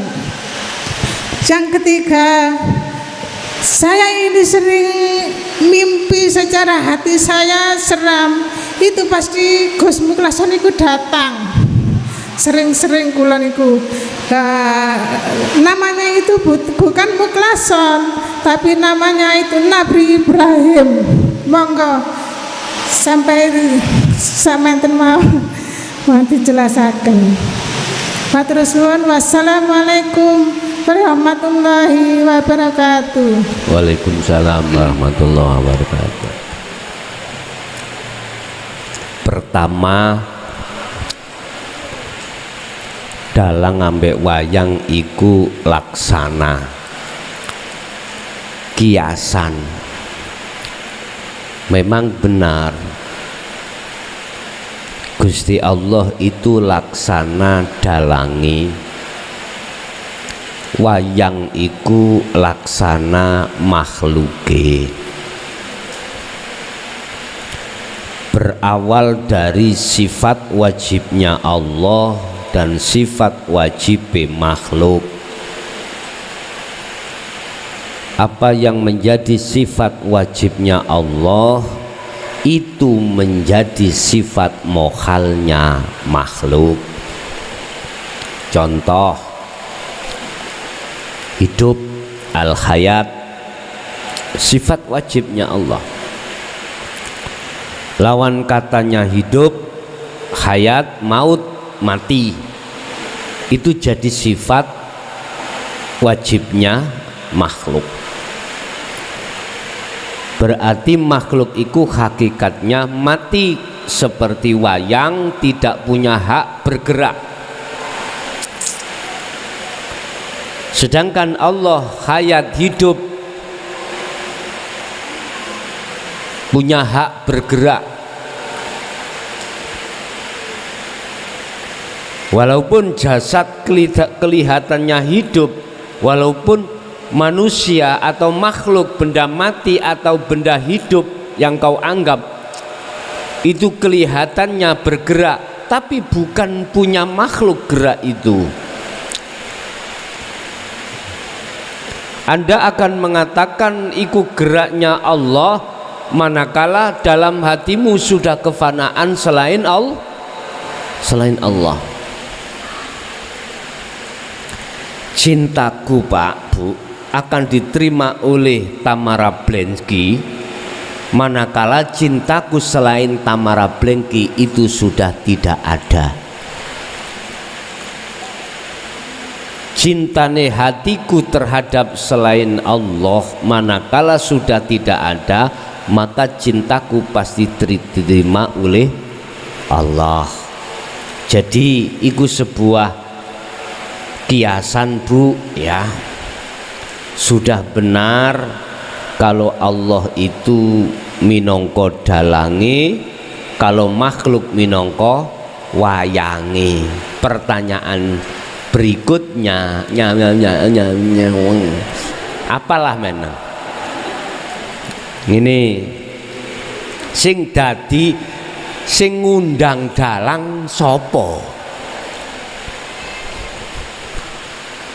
Yang ketiga, saya ini sering mimpi secara hati saya seram. Itu pasti Gus Muklason itu datang. Sering-sering kula niku. Nah, namanya itu bukan Muklason, tapi namanya itu Nabi Ibrahim. Monggo sampai sampeyan mau dijelasaken. Matur suwun. Wassalamualaikum warahmatullahi wabarakatuh. Waalaikumsalam warahmatullahi wabarakatuh. Pertama, dalang ambek wayang iku laksana, kiasan. Memang benar Gusti Allah itu laksana dalangi, wayang iku laksana makhluke. Berawal dari sifat wajibnya Allah dan sifat wajib makhluk. Apa yang menjadi sifat wajibnya Allah itu menjadi sifat mokhalnya makhluk. Contoh, hidup, al-hayat, sifat wajibnya Allah. Lawan katanya hidup, hayat, maut, mati. Itu jadi sifat wajibnya makhluk. Berarti makhluk itu hakikatnya mati, seperti wayang tidak punya hak bergerak. Sedangkan Allah hayat, hidup, punya hak bergerak. Walaupun jasad kelihatannya hidup, walaupun manusia atau makhluk, benda mati atau benda hidup yang kau anggap itu kelihatannya bergerak, tapi bukan punya makhluk gerak itu. Anda akan mengatakan itu geraknya Allah, manakala dalam hatimu sudah kefanaan selain Allah. Cintaku Pak Bu akan diterima oleh Tamara Blensky manakala cintaku selain Tamara Blensky itu sudah tidak ada. Cintane hatiku terhadap selain Allah manakala sudah tidak ada, maka cintaku pasti diterima oleh Allah. Jadi itu sebuah kiasan Bu ya. Sudah benar kalau Allah itu minangka dalangi, kalau makhluk minangka wayangi. Pertanyaan berikutnya apalah menang ini sing dadi sing ngundang dalang sapa?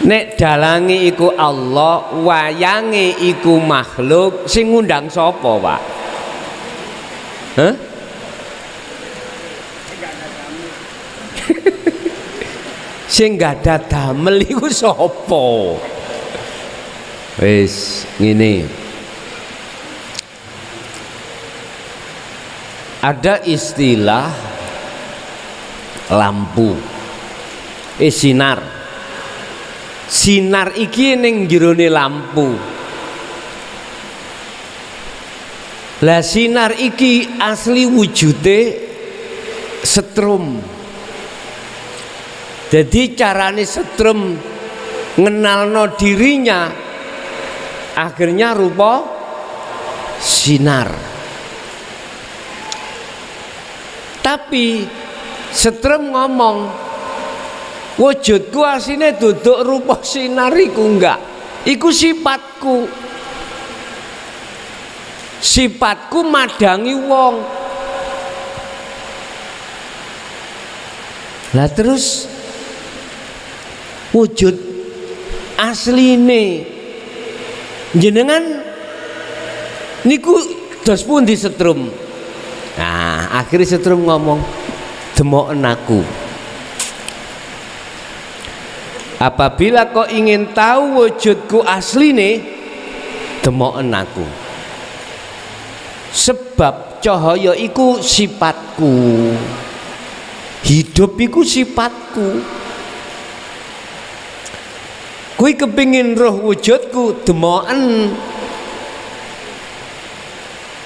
Nek dalangi iku Allah, wayangi iku makhluk, sing ngundang sapa, Pak? Hah? Sing gak ada damel iku sapa? Wis ngene. Ada istilah lampu. Sinar. Sinar iki ning jerone lampu. Lah sinar iki asli wujude setrum. Jadi carane setrum ngenalno dirinya akhirnya rupa sinar. Tapi setrum ngomong wujudku asline duduk rupa sinar iku enggak. Iku sifatku. Sifatku madangi wong. Lah terus wujud asline jenengan niku dos pundi setrum. Nah, akhirnya setrum ngomong demoken aku. Apabila kau ingin tahu wujudku asline, demoken aku. Sebab cahaya iku sifatku, hidup iku sifatku. Kui kepingin roh wujudku, demoken.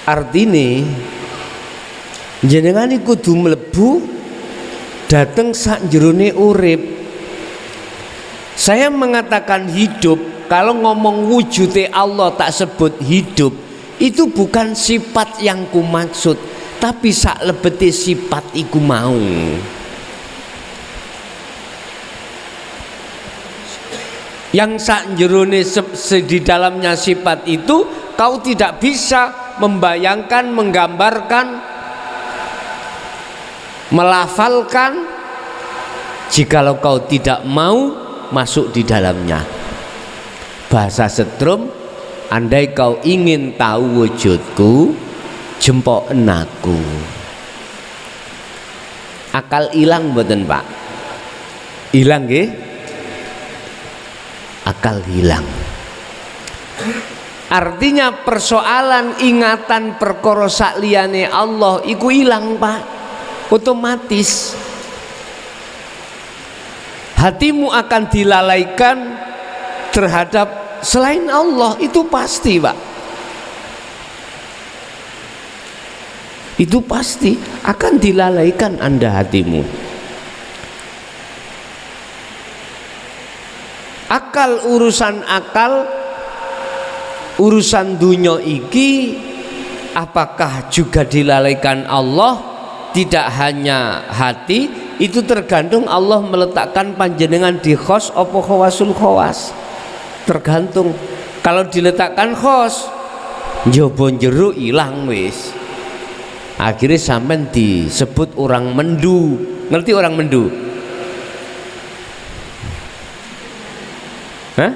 Artine jenengan iku kudu mlebu dateng sak jerone urip. Saya mengatakan hidup, kalau ngomong wujudnya Allah tak sebut hidup, itu bukan sifat yang ku maksud, tapi sak lebete sifat iku mau. Yang sak jerone di dalamnya sifat itu kau tidak bisa membayangkan, menggambarkan, melafalkan jikalau kau tidak mau masuk di dalamnya. Bahasa setrum, andai kau ingin tahu wujudku, jempoken aku. Akal ilang mboten Pak? Ilang nggih? Akal hilang. Artinya persoalan ingatan perkara sakliyane Allah iku ilang Pak, otomatis. Hatimu akan dilalaikan terhadap selain Allah, itu pasti Pak. Itu pasti akan dilalaikan Anda hatimu. Akal, urusan dunia iki apakah juga dilalaikan Allah? Tidak hanya hati, itu tergantung Allah meletakkan panjenengan di khos opo khawasul khawas. Tergantung. Kalau diletakkan khos, njaba jero ilang wis. Akhirnya sampai disebut orang mendu. Ngerti orang mendu? Hah?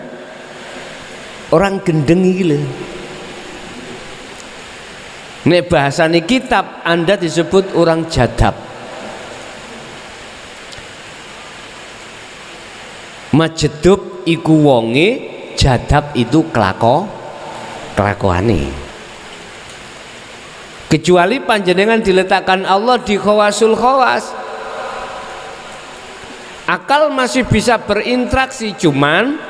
Orang gendeng iki lho. Nek bahasane kitab Anda disebut orang jadab. Majedub iku wonge, jadab itu kelakuane. Kecuali panjenengan diletakkan Allah di khawasul khawas, akal masih bisa berinteraksi, cuman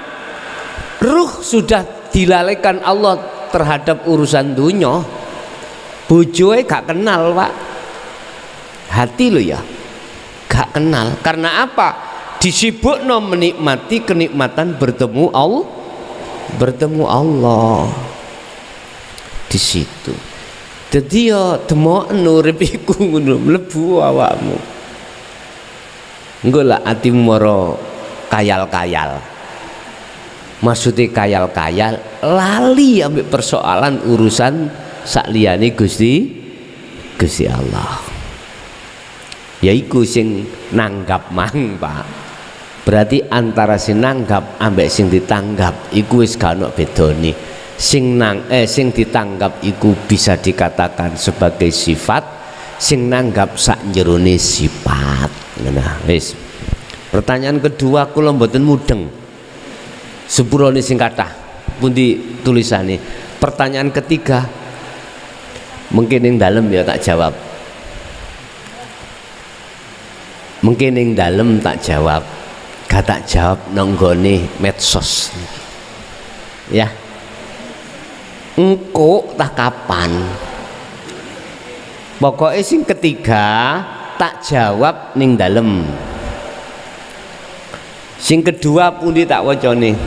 ruh sudah dilalaikan Allah terhadap urusan dunia. Bojoe gak kenal Pak, hati lo ya gak kenal. Karena apa? Disibukno menikmati kenikmatan bertemu Allah di situ. Jadi ya demoken urip iku ngono, mlebu awakmu. Engko lah atimu mara kayal-kayal. Maksudnya kayal-kayal lali ambek persoalan urusan sakliyane Gusti Allah. Yaiku sing nanggap mang Pak. Berarti antara sing nanggap ambek sing ditanggap iku wis gak ono bedane. Sing ditanggap iku bisa dikatakan sebagai sifat, sing nanggap sak jerone sifat. Nah, wis. Pertanyaan kedua kula mboten mudeng. Sepurone sing kathah. pundi tulisane. Pertanyaan ketiga mungkin yang dalam ya tak jawab, mungkin yang dalam tak jawab, gak tak jawab nonggone medsos ya. Engko tak kapan, pokoknya sing ketiga tak jawab ning dalem, sing kedua pundi tak wacane.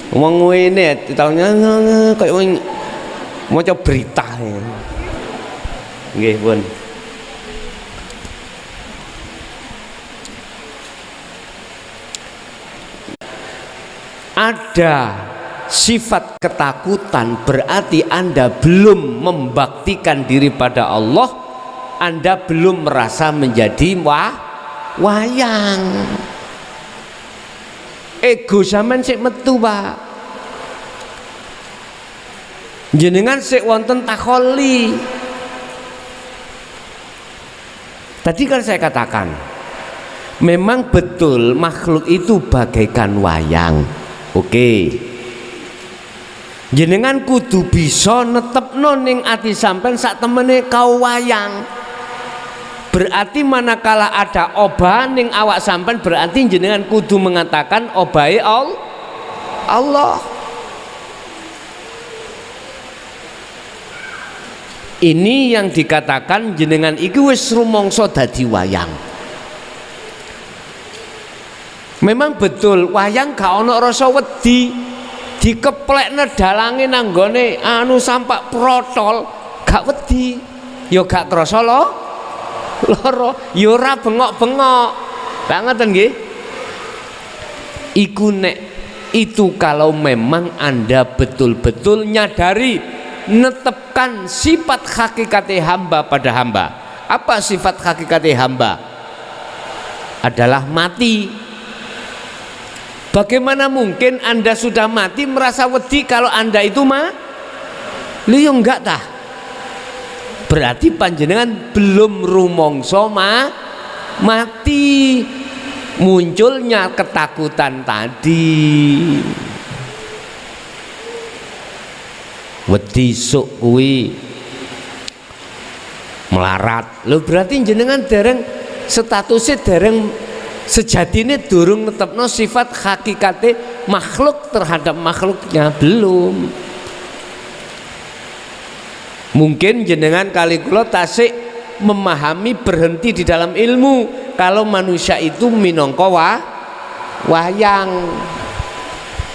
Wong ngene ditaunya kayak wong maca berita. Nggih, pun. Ada sifat ketakutan berarti Anda belum membaktikan diri pada Allah, Anda belum merasa menjadi wayang. Ego sampean sik metu, Pak. Jenengan sik wonten takholi. Tadi kan saya katakan, memang betul makhluk itu bagaikan wayang. Oke. Jenengan kudu bisa netepno ning ati sampean sak temene kau wayang. Berarti manakala ada obah ning awak sampean berarti jenengan kudu mengatakan obahe Allah. Ini yang dikatakan jenengan iki wis rumangsa dadi wayang. Memang betul wayang gak ana rasa wedi, dikeplekne dalange nang nggone anu sampak protol gak wedi, ya gak krasa loro, ya ora bengok-bengok. Lah ngoten nggih. Iku nek itu kalau memang Anda betul-betul nyadari netepkan sifat hakikate hamba pada hamba. Apa sifat hakikate hamba? Adalah mati. Bagaimana mungkin Anda sudah mati merasa wedi kalau Anda itu liyo enggak tah? Berarti panjenengan belum rumangsa mati. Munculnya ketakutan tadi. Wedi sok kuwi melarat. Lho berarti jenengan dereng statusnya dereng sejatine durung netepno sifat hakikate makhluk terhadap makhluknya, belum. Mungkin jenengan kali kula tasik memahami berhenti di dalam ilmu kalau manusia itu minangka wayang.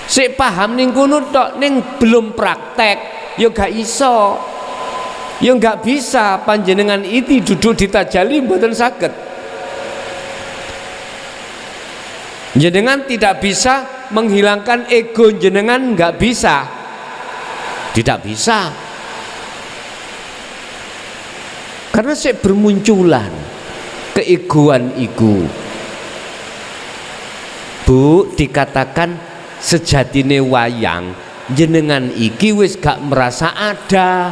Sik paham ning kono tok ning belum praktek ya gak iso. Ya gak bisa panjenengan itu duduk di tajali mboten saged. Jenengan tidak bisa menghilangkan ego jenengan, nggak bisa, tidak bisa, karena saya bermunculan keegoan itu. Bu, dikatakan sejatine wayang jenengan iki wis gak merasa ada,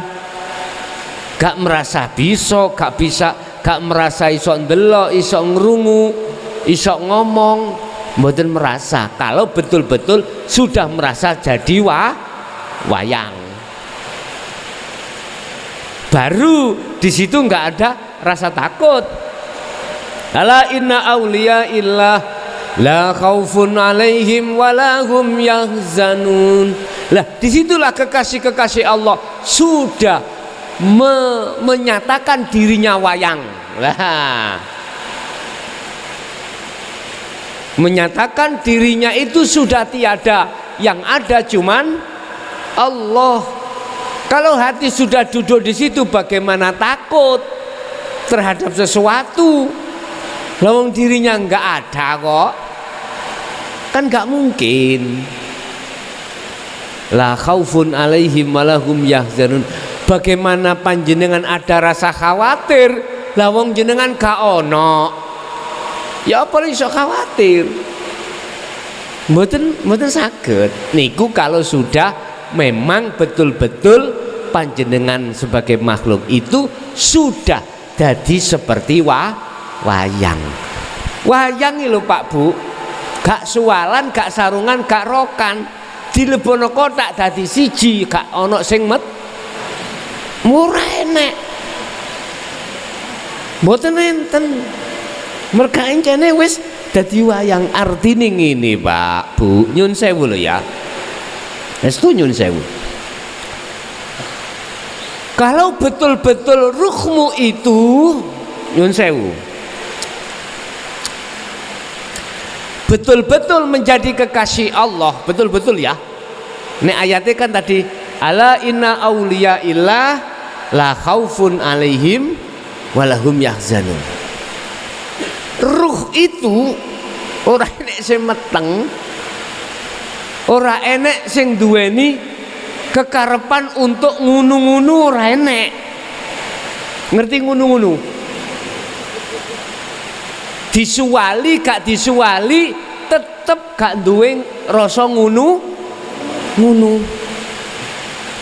gak merasa bisa, gak merasa iso ndelok, iso ngrungu, iso ngomong. Mboten merasa. Kalau betul-betul sudah merasa jadi wayang, baru di situ nggak ada rasa takut. Ala inna auliya illah la khaufun alaihim walahum yahzanun. Lah disitulah kekasih-kekasih Allah sudah menyatakan dirinya wayang. Lah menyatakan dirinya itu sudah tiada, yang ada cuman Allah. Kalau hati sudah duduk di situ, bagaimana takut terhadap sesuatu? Lawang dirinya nggak ada kok, kan nggak mungkin. La khaufun alaihim walahum yahzanun. Bagaimana panjenengan ada rasa khawatir? Lawang jenengan gak ono. Ya apa iso khawatir? Mboten saged. Niku kalau sudah memang betul-betul panjenengan sebagai makhluk itu sudah jadi seperti wayang. Wayang lho Pak Bu, gak sualan, gak sarungan, gak rokan. dilebono kotak dadi siji gak ana sing murah enek. Mboten enten. Merga encene wis dadi wayang. Artine ngene, Pak, Bu, nyun sewu lho ya. Estu nyun sewu. Kalau betul-betul ruhmu itu nyun sewu, betul-betul menjadi kekasih Allah, betul-betul ya. Nek ayatnya kan tadi ala inna auliya illah la khaufun alaihim walahum yahzanun. Ruh itu ora enek sing meteng, ora enek sing duweni kekarepan untuk ngunu-ngunu, ora enek. Ngerti ngunu-ngunu? Disuwali gak disuwali tetep gak duwe rasa ngunu-ngunu.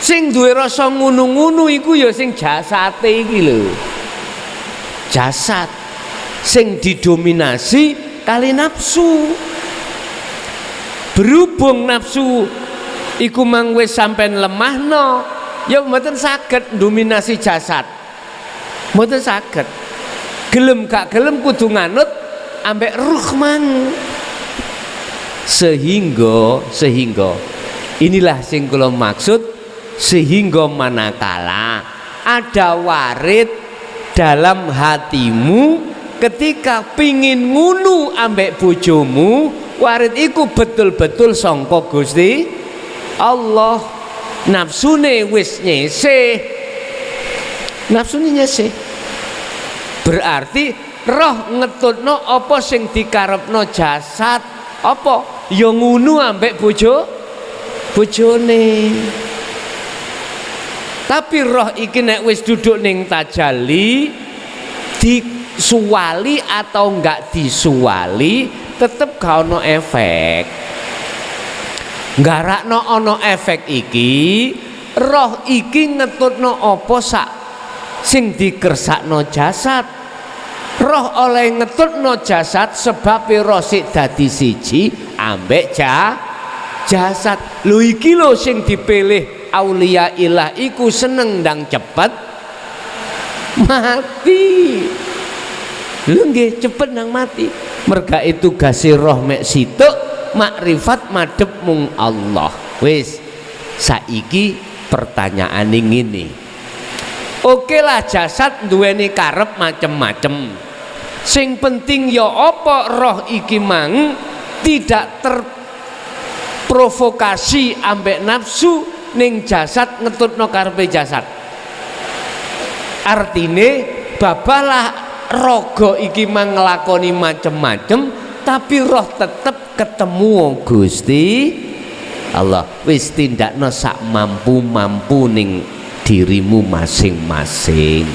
Sing duwe rasa ngunu-ngunu iku ya sing jasate iki lho. Jasad sing didominasi kali nafsu. Berhubung nafsu iku mang wis sampean lemahno, ya mboten saged dominasi jasad. Mboten saged. Gelem gak gelem kudu nganut ambek ruh mang. Sehingga inilah sing kula maksud, sehingga manakala ada warid dalam hatimu ketika pingin ngunu ambek bojomu, warid iku betul-betul sangka Gusti Allah. Nafsune wis nyeseh, nafsune nyeseh, berarti roh ngetutno apa sing dikarepno jasad, apa ya ngunu ambek bojone. Tapi roh iki nek wis duduk ning tajalli, disuwali atau enggak disuwali tetep gak ono efek. Nggarakno ono efek iki, roh iki ngetutno apa sak sing dikersakno jasad. Roh oleh ngetutno jasad sebab roh sik dadi siji ambek jasad. Lho iki lho sing dipilih aulia ilah iku seneng ndang cepet mati. Lho nggih cepet ndang mati. Merga itu gase roh mek situk, makrifat madhep mung Allah. Wis saiki pertanyaane ngene. Oke lah jasad duweni karep macem-macem. Sing penting ya apa roh iki mang tidak terprovokasi ambek nafsu ning jasad ngetutno karepe jasad. Artine babalah raga iki mang nglakoni macem-macem tapi roh tetep ketemu Gusti Allah. Wis tindakno sak mampu-mampu ning dirimu masing-masing.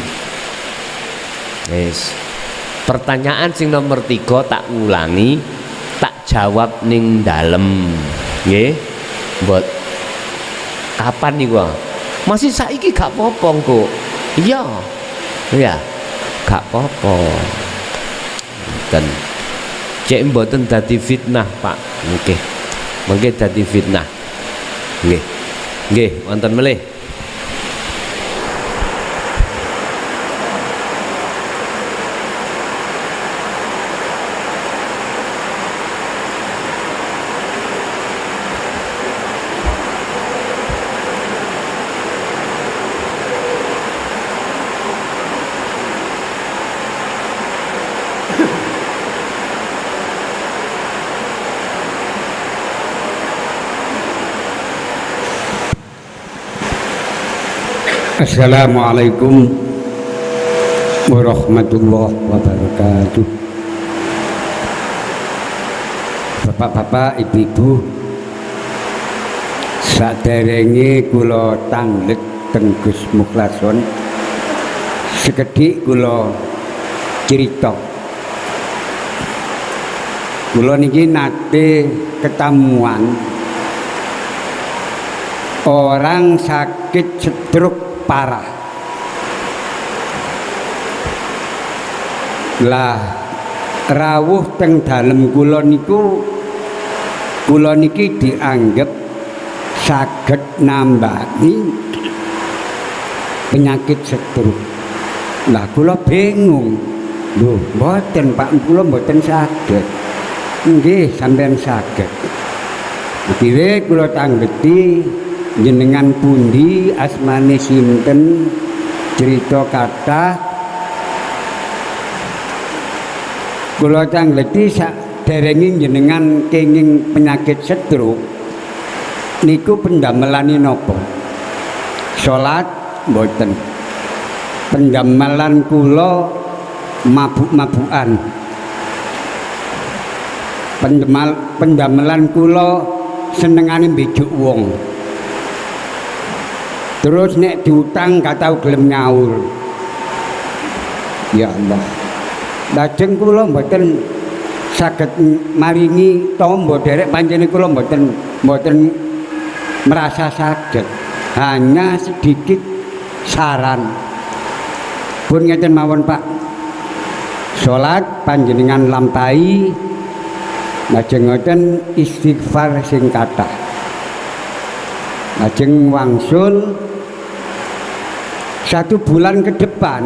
Wis. Pertanyaan sing nomor 3 tak ulangi, tak jawab ning dalem. Nggih. Mbot kapan niku? Masih saiki gak apa-apa kok. Iya. Iya. Gak apa-apa. Dan cek mboten dadi fitnah, Pak. Nggih. Mengke dadi fitnah. Nggih. Nggih, wonten melih. Assalamualaikum warahmatullahi wabarakatuh. Bapak-bapak, ibu-ibu, saderenge kula tanglet teng Gus Mukhlason, sekedhik kula crita. Kula niki nate ketamuan orang sakit stroke parah. Lah rawuh teng dalem kula niki dianggep saged nambahi penyakit stroke. Lah kula bingung. Lho, mboten Pak, kula mboten saged. Nggih, sampean saged. Akhire kula tanggeti jenengan pundi, asmane sinten, cerita kathah. Kula tanggeti saderenge jenengan kenging penyakit stroke niku pendamelane napa? Salat mboten. Pendamelan kula mabuk-mabukan. Pendamelan kula senengane mbejuk wong. Terus nek diutang gak tau gelem nyaur. Ya Allah. Lajeng kula mboten saged maringi tombo derek panjenengan kula mboten merasa saged. Hanya sedikit saran. Pun ngeten mawon Pak. Salat panjenengan lampahi, lajeng ngoten istighfar sing kathah. Lajeng wangsul 1 bulan ke depan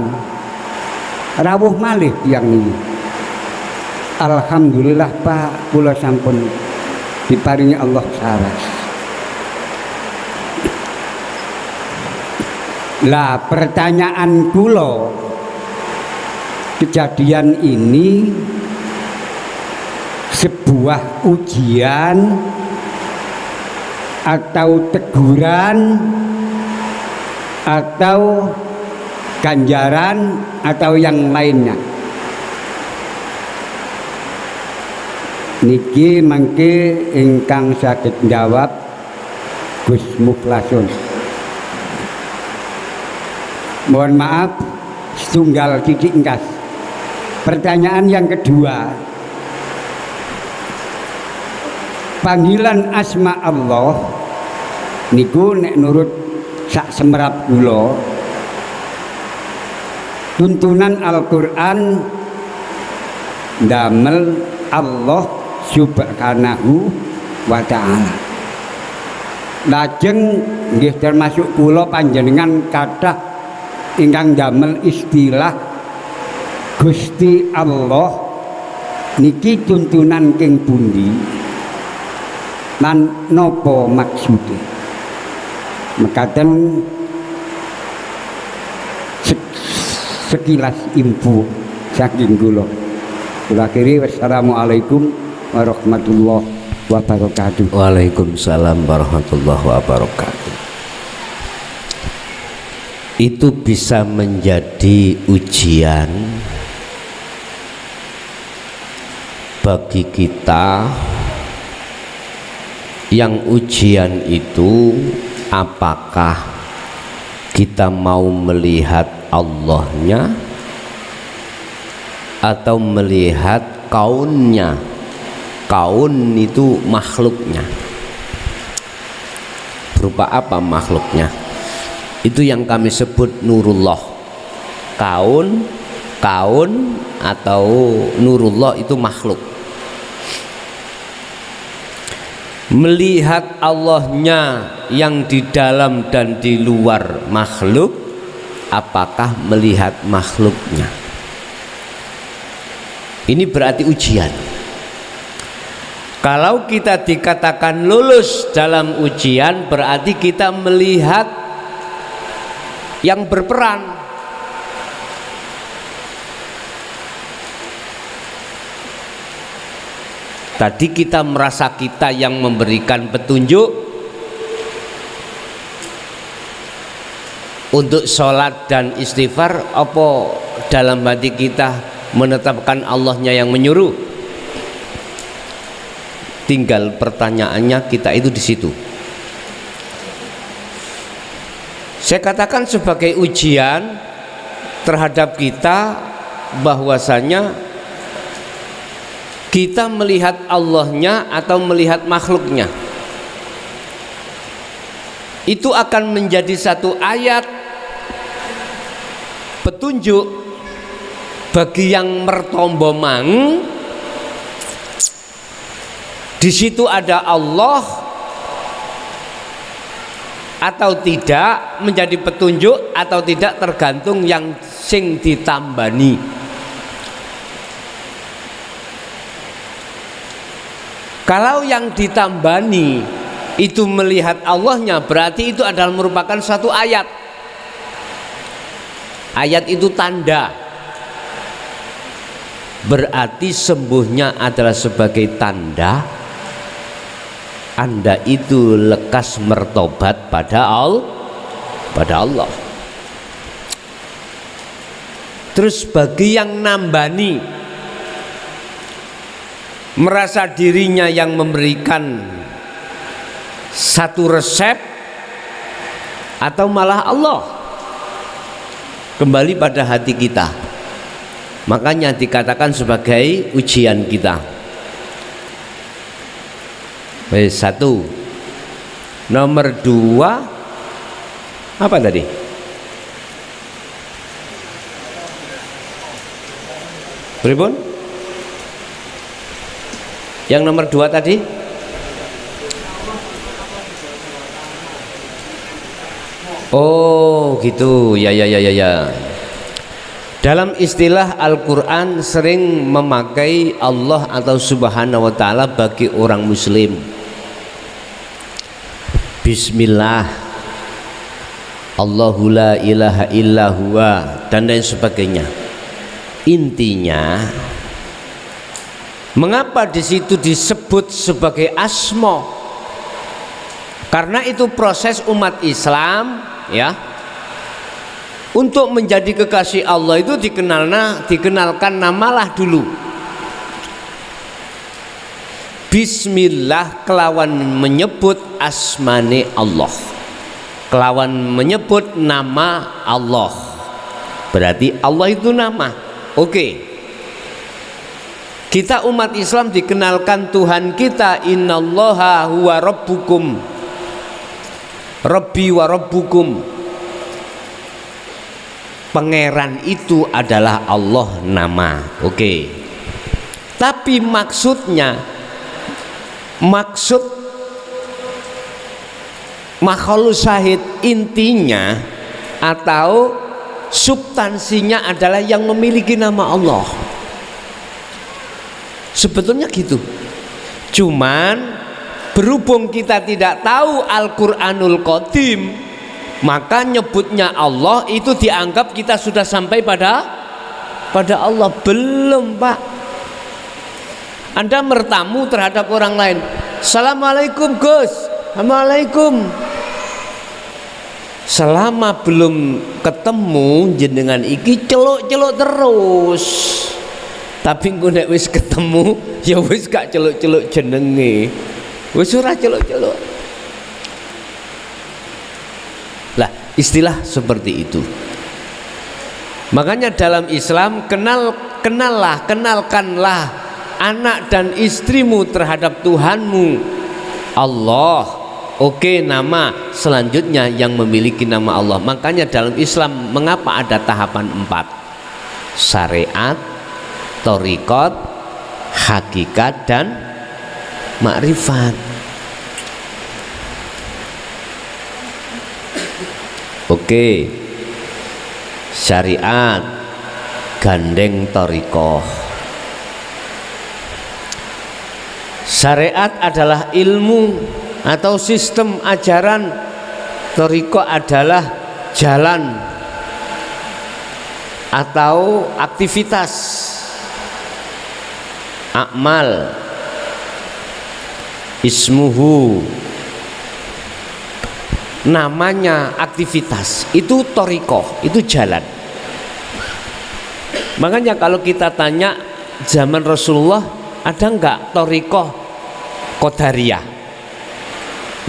rawuh malih tiyang niki. Alhamdulillah Pak, kula sampun diparingi Allah saras. Lah pertanyaan kula, kejadian ini sebuah ujian atau teguran atau ganjaran atau yang lainnya? Niki mangke ingkang saged jawab Gus Mukhlasun. Mohon maaf, setunggal titik engkas. Pertanyaan yang kedua, panggilan asma Allah niku nek nurut sak semerap kula, tuntunan Al-Qur'an damel Allah subhanahu wa ta'ala. Lajeng nggih termasuk kula panjenengan kathah ingkang damel istilah Gusti Allah niki tuntunan king pundi lan napa maksude. Mekaten sekilas info saking kula. Kula akhiri wassalamualaikum warahmatullahi wabarakatuh. Waalaikumsalam warahmatullahi wabarakatuh. Itu bisa menjadi ujian bagi kita, yang ujian itu apakah kita mau melihat Allahnya atau melihat kaunnya. Kaun itu makhluknya. Berupa apa makhluknya? Itu yang kami sebut nurullah. Kaun atau nurullah itu makhluk. Melihat Allahnya yang di dalam dan di luar makhluk, apakah melihat makhluknya? Ini berarti ujian. Kalau kita dikatakan lulus dalam ujian, berarti kita melihat yang berperan. Tadi kita merasa kita yang memberikan petunjuk untuk sholat dan istighfar, apa dalam hati kita menetapkan Allahnya yang menyuruh? Tinggal pertanyaannya kita itu di situ. Saya katakan sebagai ujian terhadap kita bahwasanya kita melihat Allahnya atau melihat makhluknya. Itu akan menjadi satu ayat petunjuk bagi yang mertombo mang. Di situ ada Allah, atau tidak, menjadi petunjuk atau tidak, tergantung yang sing ditambani. Kalau yang ditambani itu melihat Allahnya, berarti itu adalah merupakan satu ayat. Ayat itu tanda, berarti sembuhnya adalah sebagai tanda Anda itu lekas mertobat pada Allah. Terus bagi yang nambani, merasa dirinya yang memberikan satu resep atau malah Allah, kembali pada hati kita. Makanya dikatakan sebagai ujian kita. Satu. Nomor dua, apa tadi? Beripun? Yang nomor dua tadi? Oh gitu, ya. Dalam istilah Al-Quran sering memakai Allah atau Subhanahu wa ta'ala bagi orang muslim. Bismillah, Allahu la ilaha illa huwa, dan lain sebagainya. Intinya, mengapa di situ disebut sebagai asma? Karena itu proses umat Islam, ya. Untuk menjadi kekasih Allah itu dikenalkan namalah dulu. Bismillah kelawan menyebut asmane Allah, kelawan menyebut nama Allah, berarti Allah itu nama. Oke. Kita umat Islam dikenalkan Tuhan kita, innallaha huwa rabbukum, rabbi wa rabbukum. Pangeran itu adalah Allah, nama. Oke. Tapi maksud makhluk syahid, intinya atau substansinya adalah yang memiliki nama Allah. Sebetulnya gitu. Cuman berhubung kita tidak tahu Al-Qur'anul Qadim, maka nyebutnya Allah itu dianggap kita sudah sampai pada Allah. Belum, Pak. Anda bertamu terhadap orang lain, Assalamualaikum Gus, Assalamualaikum. Selama belum ketemu jenengan iki celuk-celuk terus. Tapi engko nek wis ketemu ya wis gak celuk-celuk jenenge. Wis ora celuk-celuk. Lah, istilah seperti itu. Makanya dalam Islam kenalkanlah anak dan istrimu terhadap Tuhanmu Allah. Oke, nama selanjutnya yang memiliki nama Allah. Makanya dalam Islam mengapa ada tahapan 4? Syariat, thariqat, hakikat, dan makrifat. Oke, syariat gandeng thariqah. Syariat adalah ilmu atau sistem ajaran, thariqah adalah jalan atau aktivitas, amal, ismuhu, namanya aktivitas, itu thariqah, itu jalan. Makanya kalau kita tanya zaman Rasulullah ada enggak thariqah Qadariyah,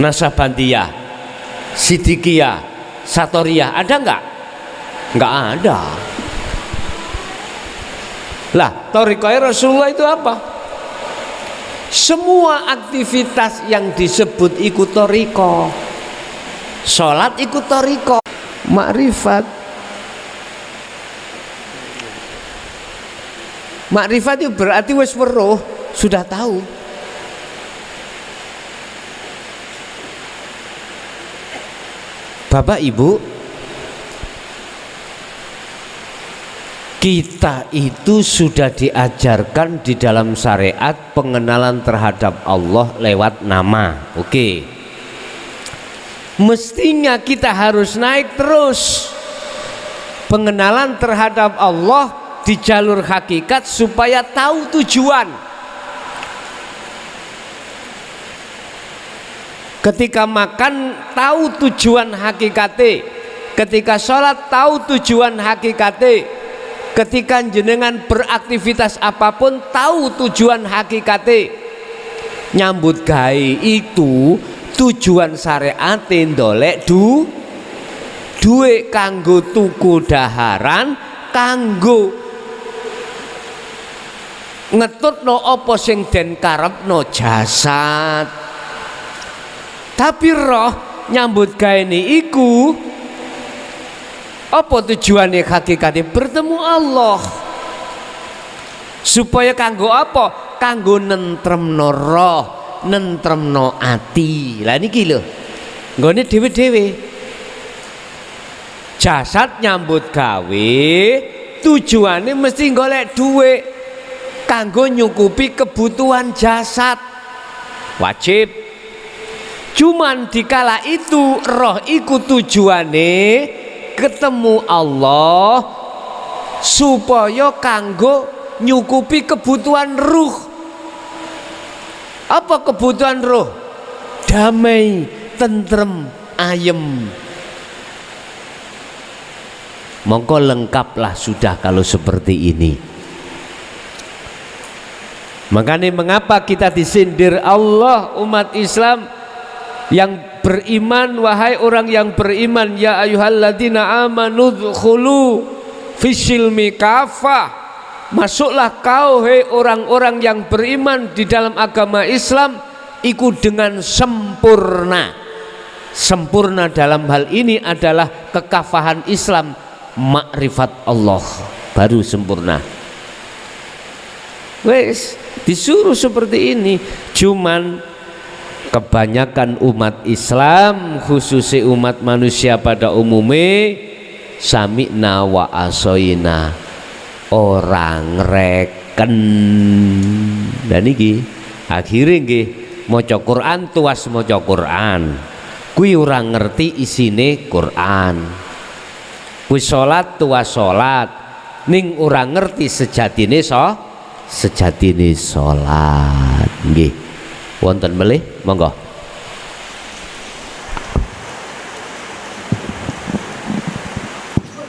Nasabandiyah, Siddiqiyah, Satoriyah, ada enggak? Enggak ada. Lah, thariqah Rasulullah itu apa? Semua aktivitas yang disebut ikut thariqah. Salat ikut thariqah, makrifat. Makrifat itu berarti wis weruh, sudah tahu. Bapak Ibu, kita itu sudah diajarkan di dalam syariat pengenalan terhadap Allah lewat nama. Oke. Mestinya kita harus naik terus pengenalan terhadap Allah di jalur hakikat supaya tahu tujuan. Ketika makan tahu tujuan hakikate, ketika sholat tahu tujuan hakikate, ketika jenengan beraktivitas apapun tahu tujuan hakikate. Nyambut gawe itu tujuan syariate ndolek duwe kanggo tuku daharan, kanggo ngetutno apa sing den karepno jasad. Tapi roh nyambut gawe niku apa tujuannya hakikatnya bertemu Allah. Supaya kanggo apa? Kanggo nentremno roh, nentremno ati. Lah niki lho. Nggone dhewe-dhewe. Jasad nyambut gawe tujuannya mesti golek duit kanggo nyukupi kebutuhan jasad. Wajib. Cuman dikala itu roh iku tujuane ketemu Allah supaya kanggo nyukupi kebutuhan ruh. Apa kebutuhan ruh? Damai, tentrem, ayem. Mongko lengkaplah sudah kalau seperti ini. Makanya mengapa kita disindir Allah umat Islam yang beriman, wahai orang yang beriman, ya ayyuhalladzina amanu dkhulu fisilmi kafah, masuklah kau hei orang-orang yang beriman di dalam agama Islam ikut dengan sempurna. Sempurna dalam hal ini adalah kekafahan Islam, makrifat Allah, baru sempurna. Wes disuruh seperti ini. Cuman kebanyakan umat Islam, khususnya umat manusia pada umumnya, sami'na wa asoina, orang reken. Dan iki akhirnya nggih maca Quran tuas maca Quran, kuwi ora ngerti isine Quran. Kuwi salat tuas salat, ning ora ngerti sejatine sejatine salat. Nggih. Wonten melih, monggo.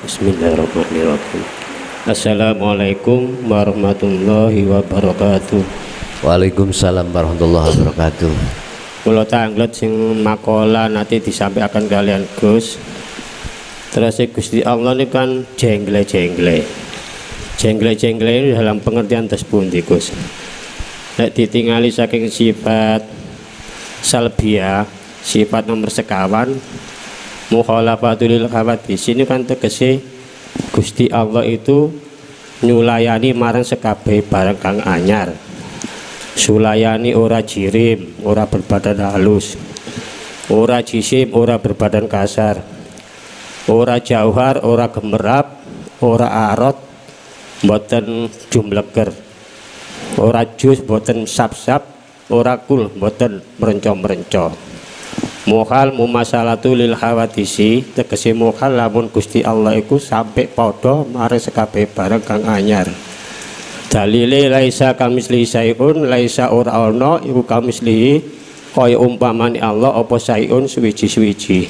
Bismillahirrahmanirrahim. Assalamualaikum warahmatullahi wabarakatuh. Waalaikumsalam warahmatullahi wabarakatuh. Kula tanglet sing makola nanti disampaikan kalian Gus. Terus Gusti Allah ini kan jengle-jengle ini dalam pengertian tersebut Gus. Nek ditingali saking sifat salbiyah, sifat nomor sekawan, mukhalafatul khawadis, ini kan tegese Gusti Allah itu nyulayani marang sekabeh barang kang anyar. Sulayani ora jirim, ora berbadan halus, ora jisim, ora berbadan kasar, ora jauhar, ora gemerap, ora arot, mboten jumleger, ora jus boten sap-sap, ora kul boten merenco-merenco. Mukhal mumasalatu lil hawadisi, tegese mukhal lamun Gusti Allah iku sampai padha marang sekabeh barang kang anyar. Dalile laisa kamislihi sayun, laisa ora ana iku kamislihi kaya umpamane Allah apa sayun suwiji-suwiji.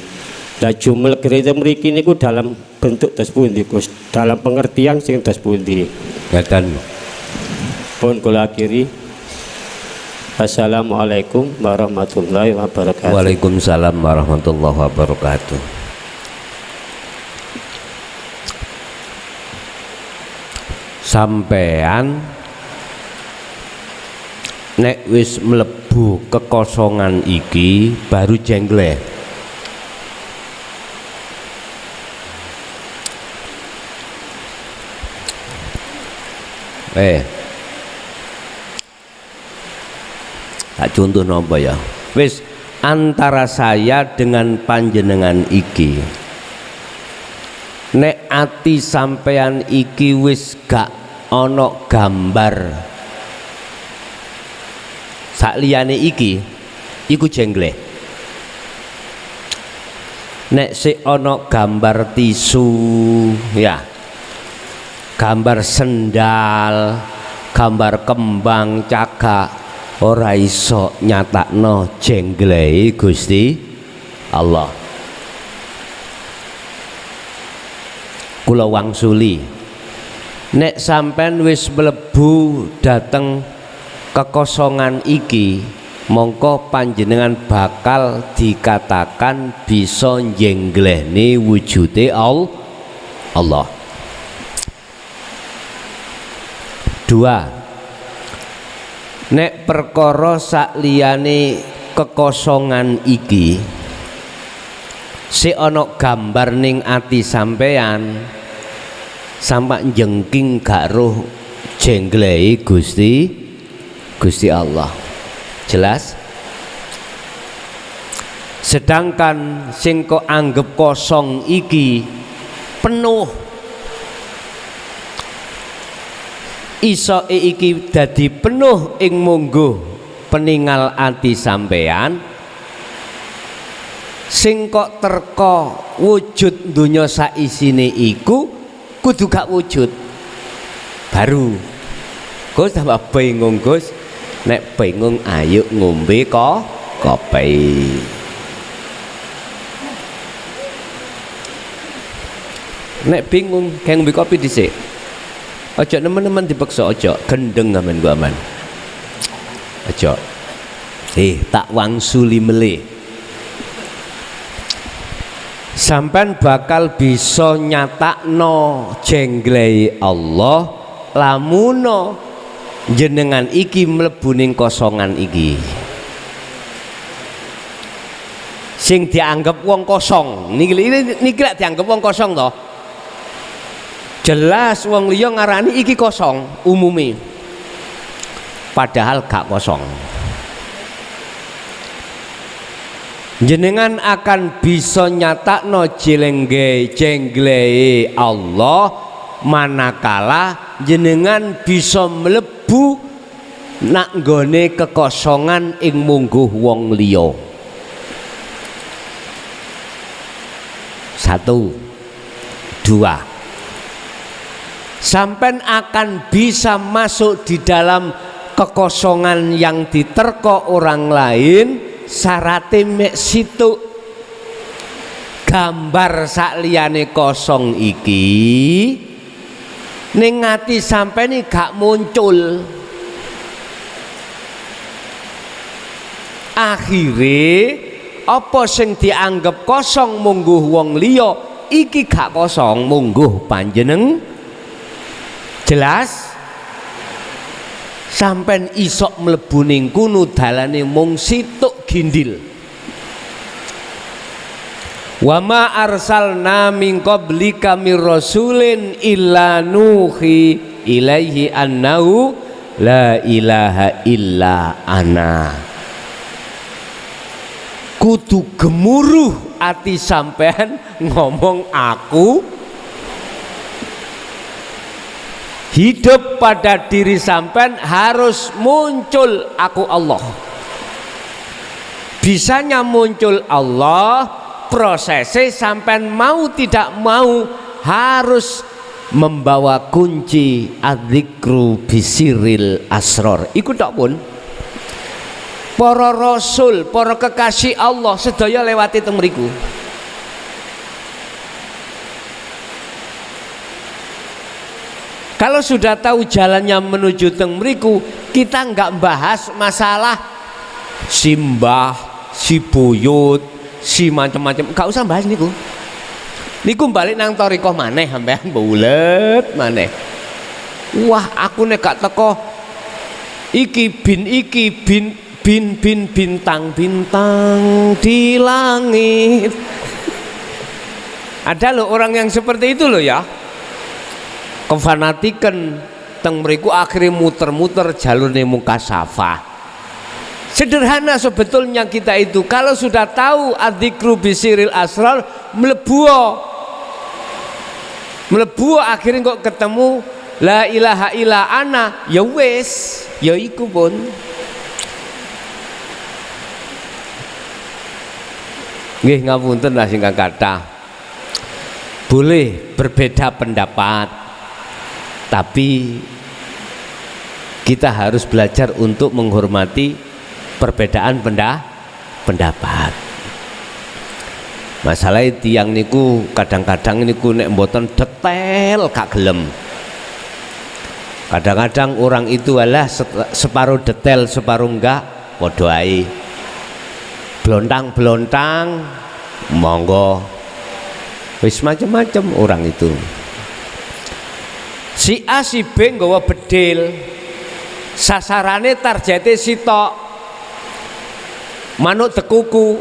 Lah jumlah gereja mriki niku dalam bentuk tasbundi Gus, dalam pengertian sing tasbundi. Ngaten. Pun kula akhiri. Assalamualaikum warahmatullahi wabarakatuh. Waalaikumsalam warahmatullahi wabarakatuh. Sampean nek wis mlebu kekosongan iki baru jengle. Tak contoh napa ya. Wis antara saya dengan panjenengan iki. Nek ati sampean iki wis gak ana gambar sakliyane iki, iku jengleh. Nek sik ana gambar tisu ya, gambar sendal, gambar kembang cagak, ora iso nyatakno jenggleh Gusti Allah. Kula wangsuli nek sampean wis mlebu dateng kekosongan iki, mongko panjenengan bakal dikatakan bisa njengglehne wujude Allah. 2. Nek perkara sakliyane kekosongan iki si ana gambar ning ati sampean, sampak jengking gak roh jengglehi Gusti Allah. Jelas? Sedangkan sing kok anggap kosong iki penuh, iso iki dadi penuh ing mungguh peninggal ati sampean, sing kok terko wujud donya saisine iku kudu gak wujud. Baru Gus tambah bingung Gus, nek bingung ayo ngombe kopi. Nek bingung kayak ngombe kopi dhisik. Ojo nemen-nemen dipaksa, ojo gendeng amen gua aman. Ojo. Tak wangsuli melih. Sampai bakal bisa nyatakno jengglei Allah lamuno jenengan iki mlebu ning kosongan iki. Sing dianggap wong kosong niki lek dianggap wong kosong to. Jelas wong liya ngarani iki kosong umumi. Padahal gak kosong. Jenengan akan bisa nyatakno jengglei Allah manakala jenengan bisa mlebu nak nggone kekosongan ing mungguh wong liya. 1, 2. Sampai akan bisa masuk di dalam kekosongan yang diterko orang lain. Syaratnya mek situ gambar sakliyane kosong iki ning ati sampeyan gak muncul. Akhire apa sing dianggap kosong mungguh wong liya iki gak kosong mungguh panjeneng. Jelas? Sampai isok mlebu ning kuno dalane mung situk gindil. Wa ma arsalna min qablika mir rasulin illa nuhi ilaihi annahu la ilaha illa ana. Kudu gemuruh ati sampean ngomong aku hidup pada diri sampean harus muncul aku Allah. Bisanya muncul Allah, prosesnya sampean mau tidak mau harus membawa kunci adzikru bisiril asror. Iku tok pun. Para rasul, para kekasih Allah sedaya lewati teng mriku. Kalau sudah tahu jalannya menuju teng mriku, kita nggak bahas masalah simbah, si buyut, si macam-macam. Nggak usah bahas niku. Niku balik nang torikoh maneh sampean bulet maneh. Wah, aku nek gak teko iki bin bintang-bintang di langit. Ada loh orang yang seperti itu loh ya. Kefanatikan teng mriku akhirnya muter-muter jalurne mukasafah. Sederhana sebetulnya kita itu. Kalau sudah tahu adzikru bisiril asrar, mlebu akhirnya kok ketemu la ilaha illa ana, ya wis, ya iku pun. Nggih ngapunten lah singkat kata. Boleh berbeda pendapat, tapi kita harus belajar untuk menghormati perbedaan pendapat. Masalah tiang niku kadang-kadang niku nek mboten detail gak gelem. Kadang-kadang orang itu adalah separuh detail separuh enggak, padha ae. Blontang-blontang monggo. Wis macam-macam orang itu. Si A si B nggawa bedil. Sasarane targete sitok. Manuk dekuku.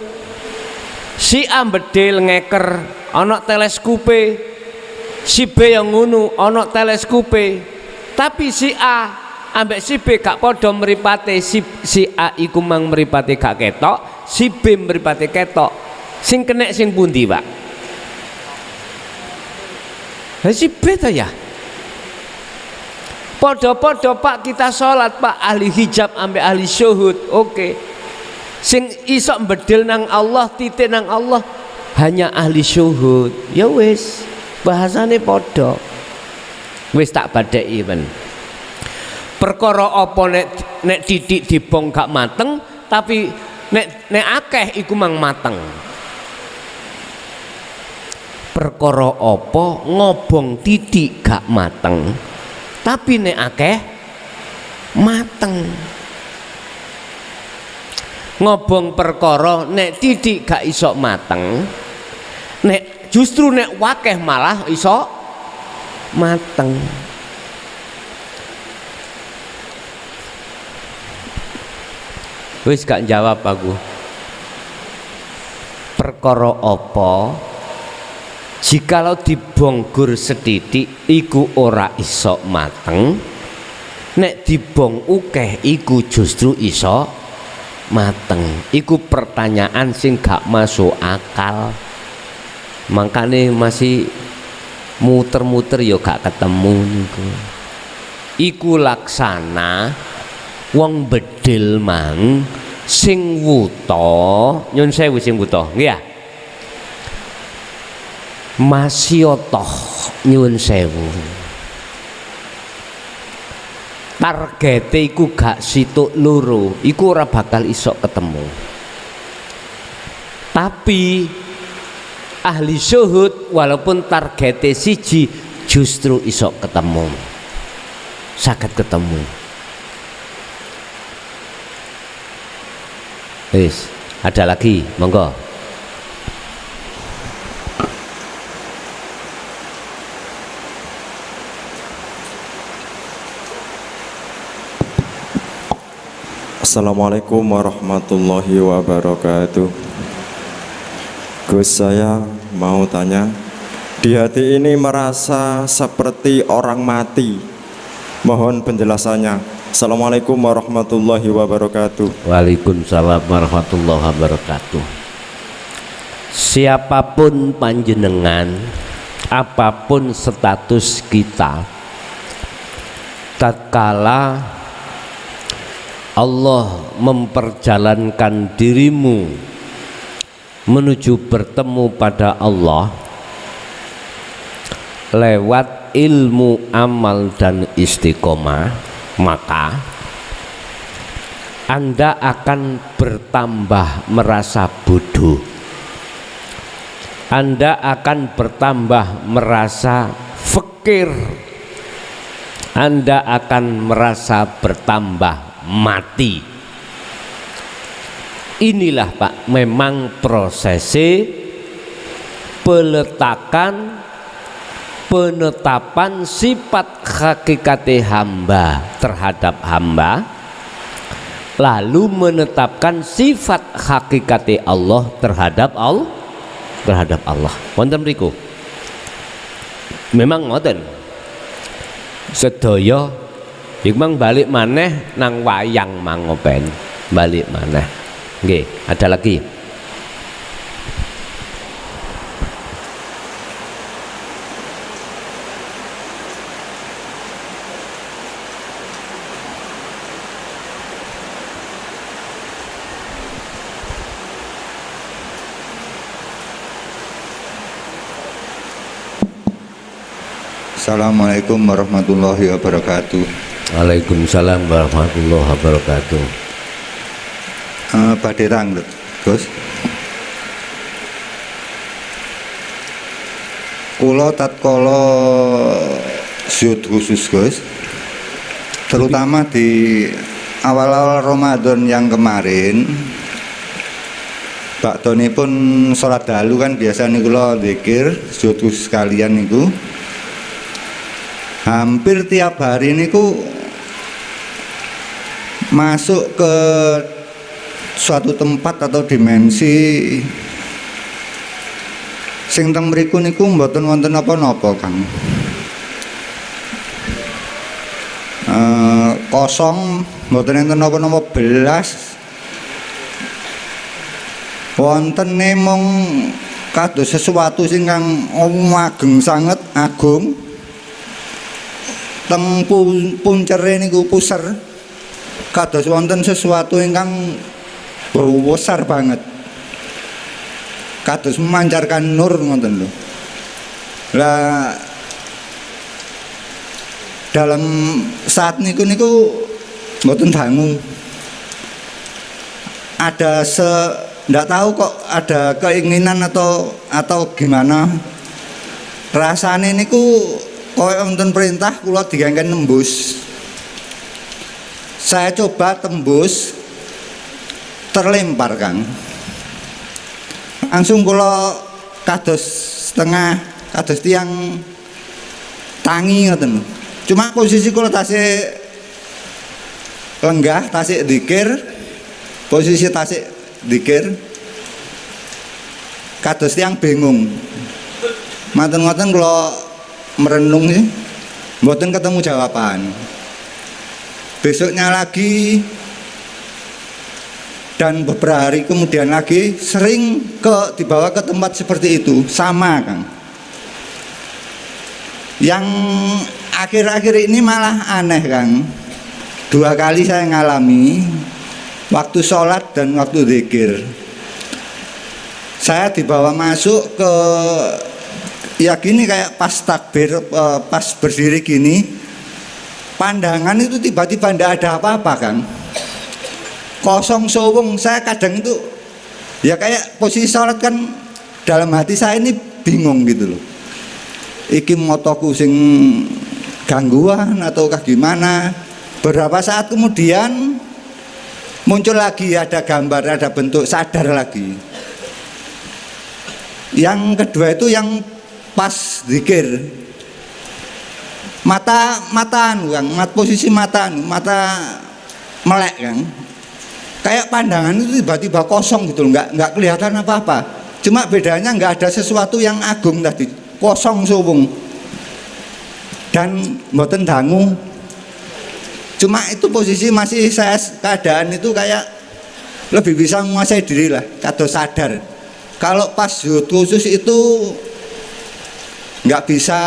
Si A bedil ngeker ana teleskupe. Si B yang ngunu ana teleskupe. Tapi si A ambek si B gak padha mripate. Si A iku mang mripate gak ketok, si B mripate ketok. Sing kenek sing pundi, Pak? Lah si B ta ya? Padha-padha Pak kita sholat Pak, ahli hijab ambek ahli syuhud. Oke. Sing isok bedil nang Allah, titik nang Allah hanya ahli syuhud. Ya wis, bahasane padha. Wis tak badheki men. Perkara apa nek titik dibong gak mateng, tapi nek akeh iku mang mateng. Perkara apa ngobong titik gak mateng, tapi nek akeh mateng. Ngobong perkara nek titik gak iso mateng, nek justru nek wakeh malah iso mateng. Wis gak jawab aku. Perkara apa jikalau dibonggur setitik iku ora iso mateng, nek dibong ukeh iku justru iso mateng. Iku pertanyaan sing gak masuk akal. Makane masih muter-muter ya gak ketemu niku. Iku laksana wong bedil mang sing wuta, nyun sewu sing wuta, nggih ya. Masyotoh nyun sewu. Targete iku gak situk loro, iku ora bakal iso ketemu. Tapi ahli syuhud walaupun targete siji justru iso ketemu. Saged ketemu. Wis, ada lagi, monggo. Assalamualaikum warahmatullahi wabarakatuh. Gus, saya mau tanya, di hati ini merasa seperti orang mati. Mohon penjelasannya. Assalamualaikum warahmatullahi wabarakatuh. Waalaikumsalam warahmatullahi wabarakatuh. Siapapun panjenengan, apapun status kita, tatkala Allah memperjalankan dirimu menuju bertemu pada Allah lewat ilmu, amal dan istiqomah, maka Anda akan bertambah merasa bodoh. Anda akan bertambah merasa fakir. Anda akan merasa bertambah mati. Inilah Pak, memang prosesi penetapan sifat hakikat hamba terhadap hamba, lalu menetapkan sifat hakikat Allah terhadap Allah. Wonten mriku memang ngoten sedaya. Iku mang balik maneh nang wayang mangopen. balik mana. Nggih, ada lagi. Assalamualaikum warahmatullahi wabarakatuh. Waalaikumsalam warahmatullahi wabarakatuh. Badhe rang, Gus. Kula tatkala zuhud khusus, Gus. Terutama di awal-awal Ramadan yang kemarin, baktonipun sholat dalu kan biasa niku kula zikir zuhud khusus sekalian niku. Hampir tiap hari niku masuk ke suatu tempat atau dimensi sing teng mriku niku mboten wonten apa-napa, Kang. Kosong, mboten enten apa-napa belas. Wonten mung kados sesuatu sing kang ageng sanget, agung. Teng puncere niku puser kados wonten sesuatu ingkang besar banget, kados memancarkan nur ngoten lho. Lah dalam saat niku mboten dangu, ada ndak tahu kok ada keinginan atau gimana, rasane niku koyo wonten perintah kula digangken nembus. Saya coba tembus, terlempar, Kang. Langsung kula kados setengah, kados tiang tangi ngoten. Cuma posisi kula tasih lenggah, tasih dzikir, posisi tasih dzikir kados tiang bingung. Maten-maten kula merenung sih, mboten ketemu jawaban. Besoknya lagi dan beberapa hari kemudian lagi sering dibawa ke tempat seperti itu, sama, Kang. Yang akhir-akhir ini malah aneh, Kang. 2 kali saya ngalami, waktu sholat dan waktu zikir. Saya dibawa masuk ke ya gini, kayak pas takbir, pas berdiri gini, pandangan itu tiba-tiba ndak ada apa-apa, Kang. Kosong sowong. Saya kadang itu ya kayak posisi sholat kan, dalam hati saya ini bingung gitu loh. Iki motoku sing gangguan ataukah gimana. Beberapa saat kemudian muncul lagi, ada gambar, ada bentuk, sadar lagi. Yang kedua itu yang pas zikir, mataan, Kang, posisi mata melek, Kang. Kayak pandangan itu tiba-tiba kosong gitu, nggak kelihatan apa-apa. Cuma bedanya nggak ada sesuatu yang agung tadi, kosong sowong dan mboten dangu. Cuma itu posisi masih saya keadaan itu kayak lebih bisa menguasai diri lah, kados sadar. Kalau pas zuhud khusus itu nggak bisa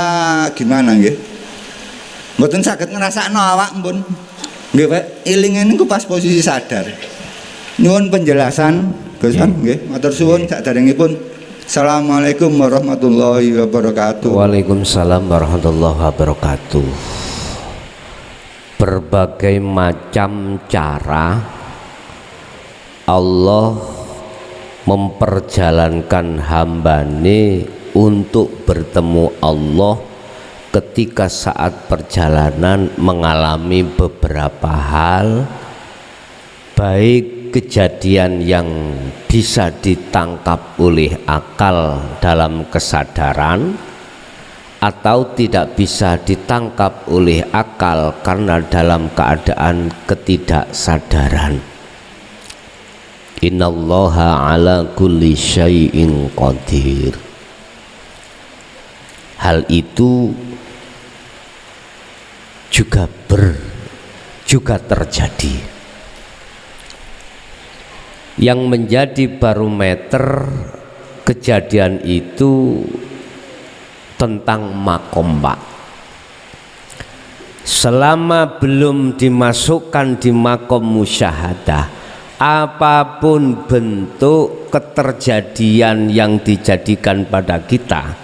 gimana nggih. Mboten saged ngrasakno awak pun. Nggih, Pak. Ilingane niku pas posisi sadar. Nyuwun penjelasan, Gus, kan nggih. Matur suwun saderengipun. Assalamualaikum warahmatullahi wabarakatuh. Waalaikumsalam warahmatullahi wabarakatuh. Berbagai macam cara Allah memperjalankan hambane untuk bertemu Allah ketika saat perjalanan mengalami beberapa hal, baik kejadian yang bisa ditangkap oleh akal dalam kesadaran atau tidak bisa ditangkap oleh akal karena dalam keadaan ketidaksadaran. Innallaha ala kulli syai'in qadir. Hal itu juga terjadi. Yang menjadi barometer kejadian itu tentang makom, Pak. Selama belum dimasukkan di makom musyahadah, apapun bentuk keterjadian yang dijadikan pada kita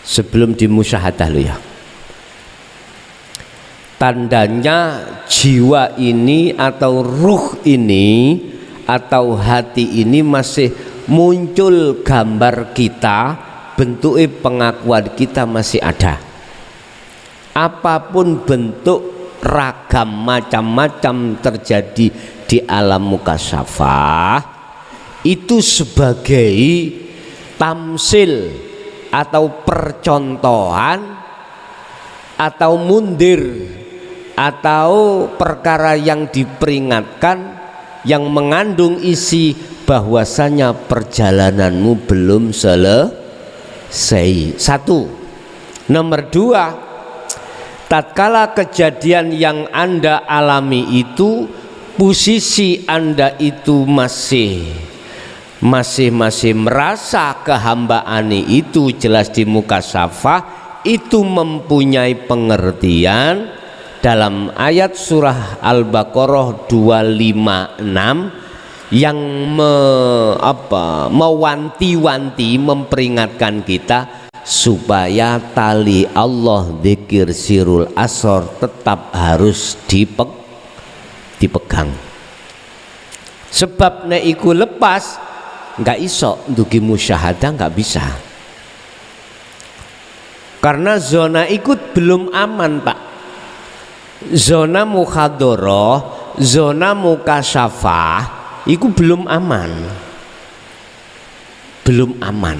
sebelum dimusyahadah loh ya, tandanya jiwa ini atau ruh ini atau hati ini masih muncul gambar kita, bentuknya pengakuan kita masih ada. Apapun bentuk ragam macam-macam terjadi di alam mukasyafah itu sebagai tamsil atau percontohan atau mundir atau perkara yang diperingatkan yang mengandung isi bahwasanya perjalananmu belum selesai. Satu. Nomor dua, tatkala kejadian yang Anda alami itu posisi Anda itu masih merasa kehambaan itu jelas di mukasyafah, itu mempunyai pengertian dalam ayat surah Al-Baqarah 256 yang mewanti-wanti, memperingatkan kita supaya tali Allah dzikir sirul asor tetap harus dipegang. Sebab nek iku lepas nggak iso ndugi musyahadah, nggak bisa, karena zona ikut belum aman, Pak. Zona mukhadharah, zona mukasyafah itu belum aman, belum aman.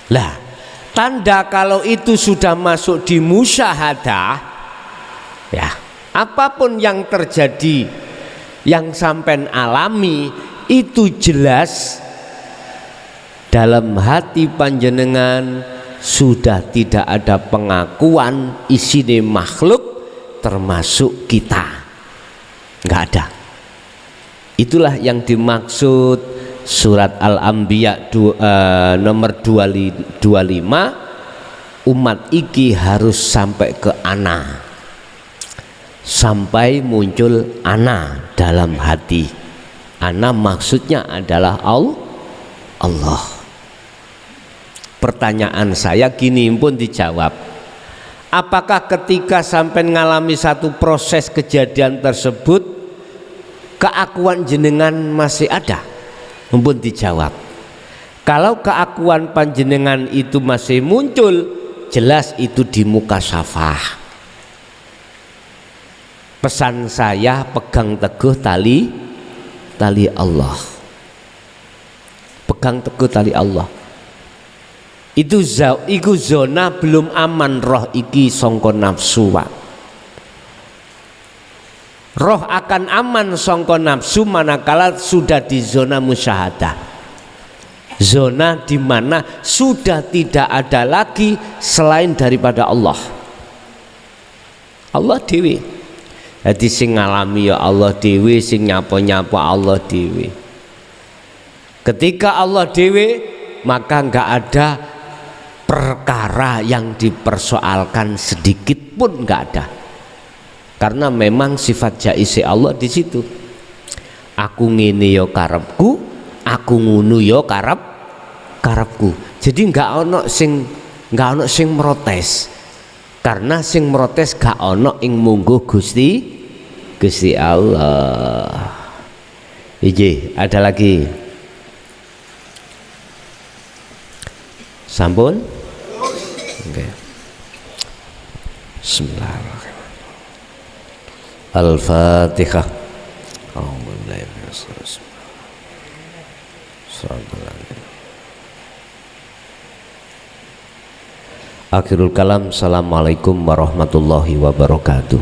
Lah, tanda kalau itu sudah masuk di musyahadah, ya apapun yang terjadi yang sampean alami itu jelas dalam hati panjenengan sudah tidak ada pengakuan isine makhluk termasuk kita, nggak ada. Itulah yang dimaksud surat Al-Anbiya nomor 25, umat iki harus sampai ke ana, sampai muncul ana dalam hati. Ana maksudnya adalah Allah. Pertanyaan saya gini pun dijawab, apakah ketika sampai ngalami satu proses kejadian tersebut keakuan jenengan masih ada? Mumpun dijawab. Kalau keakuan panjenengan itu masih muncul, jelas itu di mukasyafah. Pesan saya, pegang teguh tali Allah, pegang teguh tali Allah. Itu zona belum aman roh iki sangka nafsu, Pak. Roh akan aman sangka nafsu manakala sudah di zona musyahadah, zona di mana sudah tidak ada lagi selain daripada Allah. Allah dewi. Jadi sing ngalami ya Allah dewi, sing nyapa-nyapa Allah dewi. Ketika Allah dewi, maka enggak ada perkara yang dipersoalkan sedikit pun, enggak ada. Karena memang sifat jaise Allah di situ. Aku ngene ya karepku, aku ngunu ya karepku. Jadi enggak ono sing protes. Karena sing protes gak ono ing mungguh Gusti Allah. Iji, ada lagi. Sampun? Oke. Bismillahirrahmanirrahim. Al-Fatihah. Akhirul kalam. Assalamualaikum warahmatullahi wabarakatuh.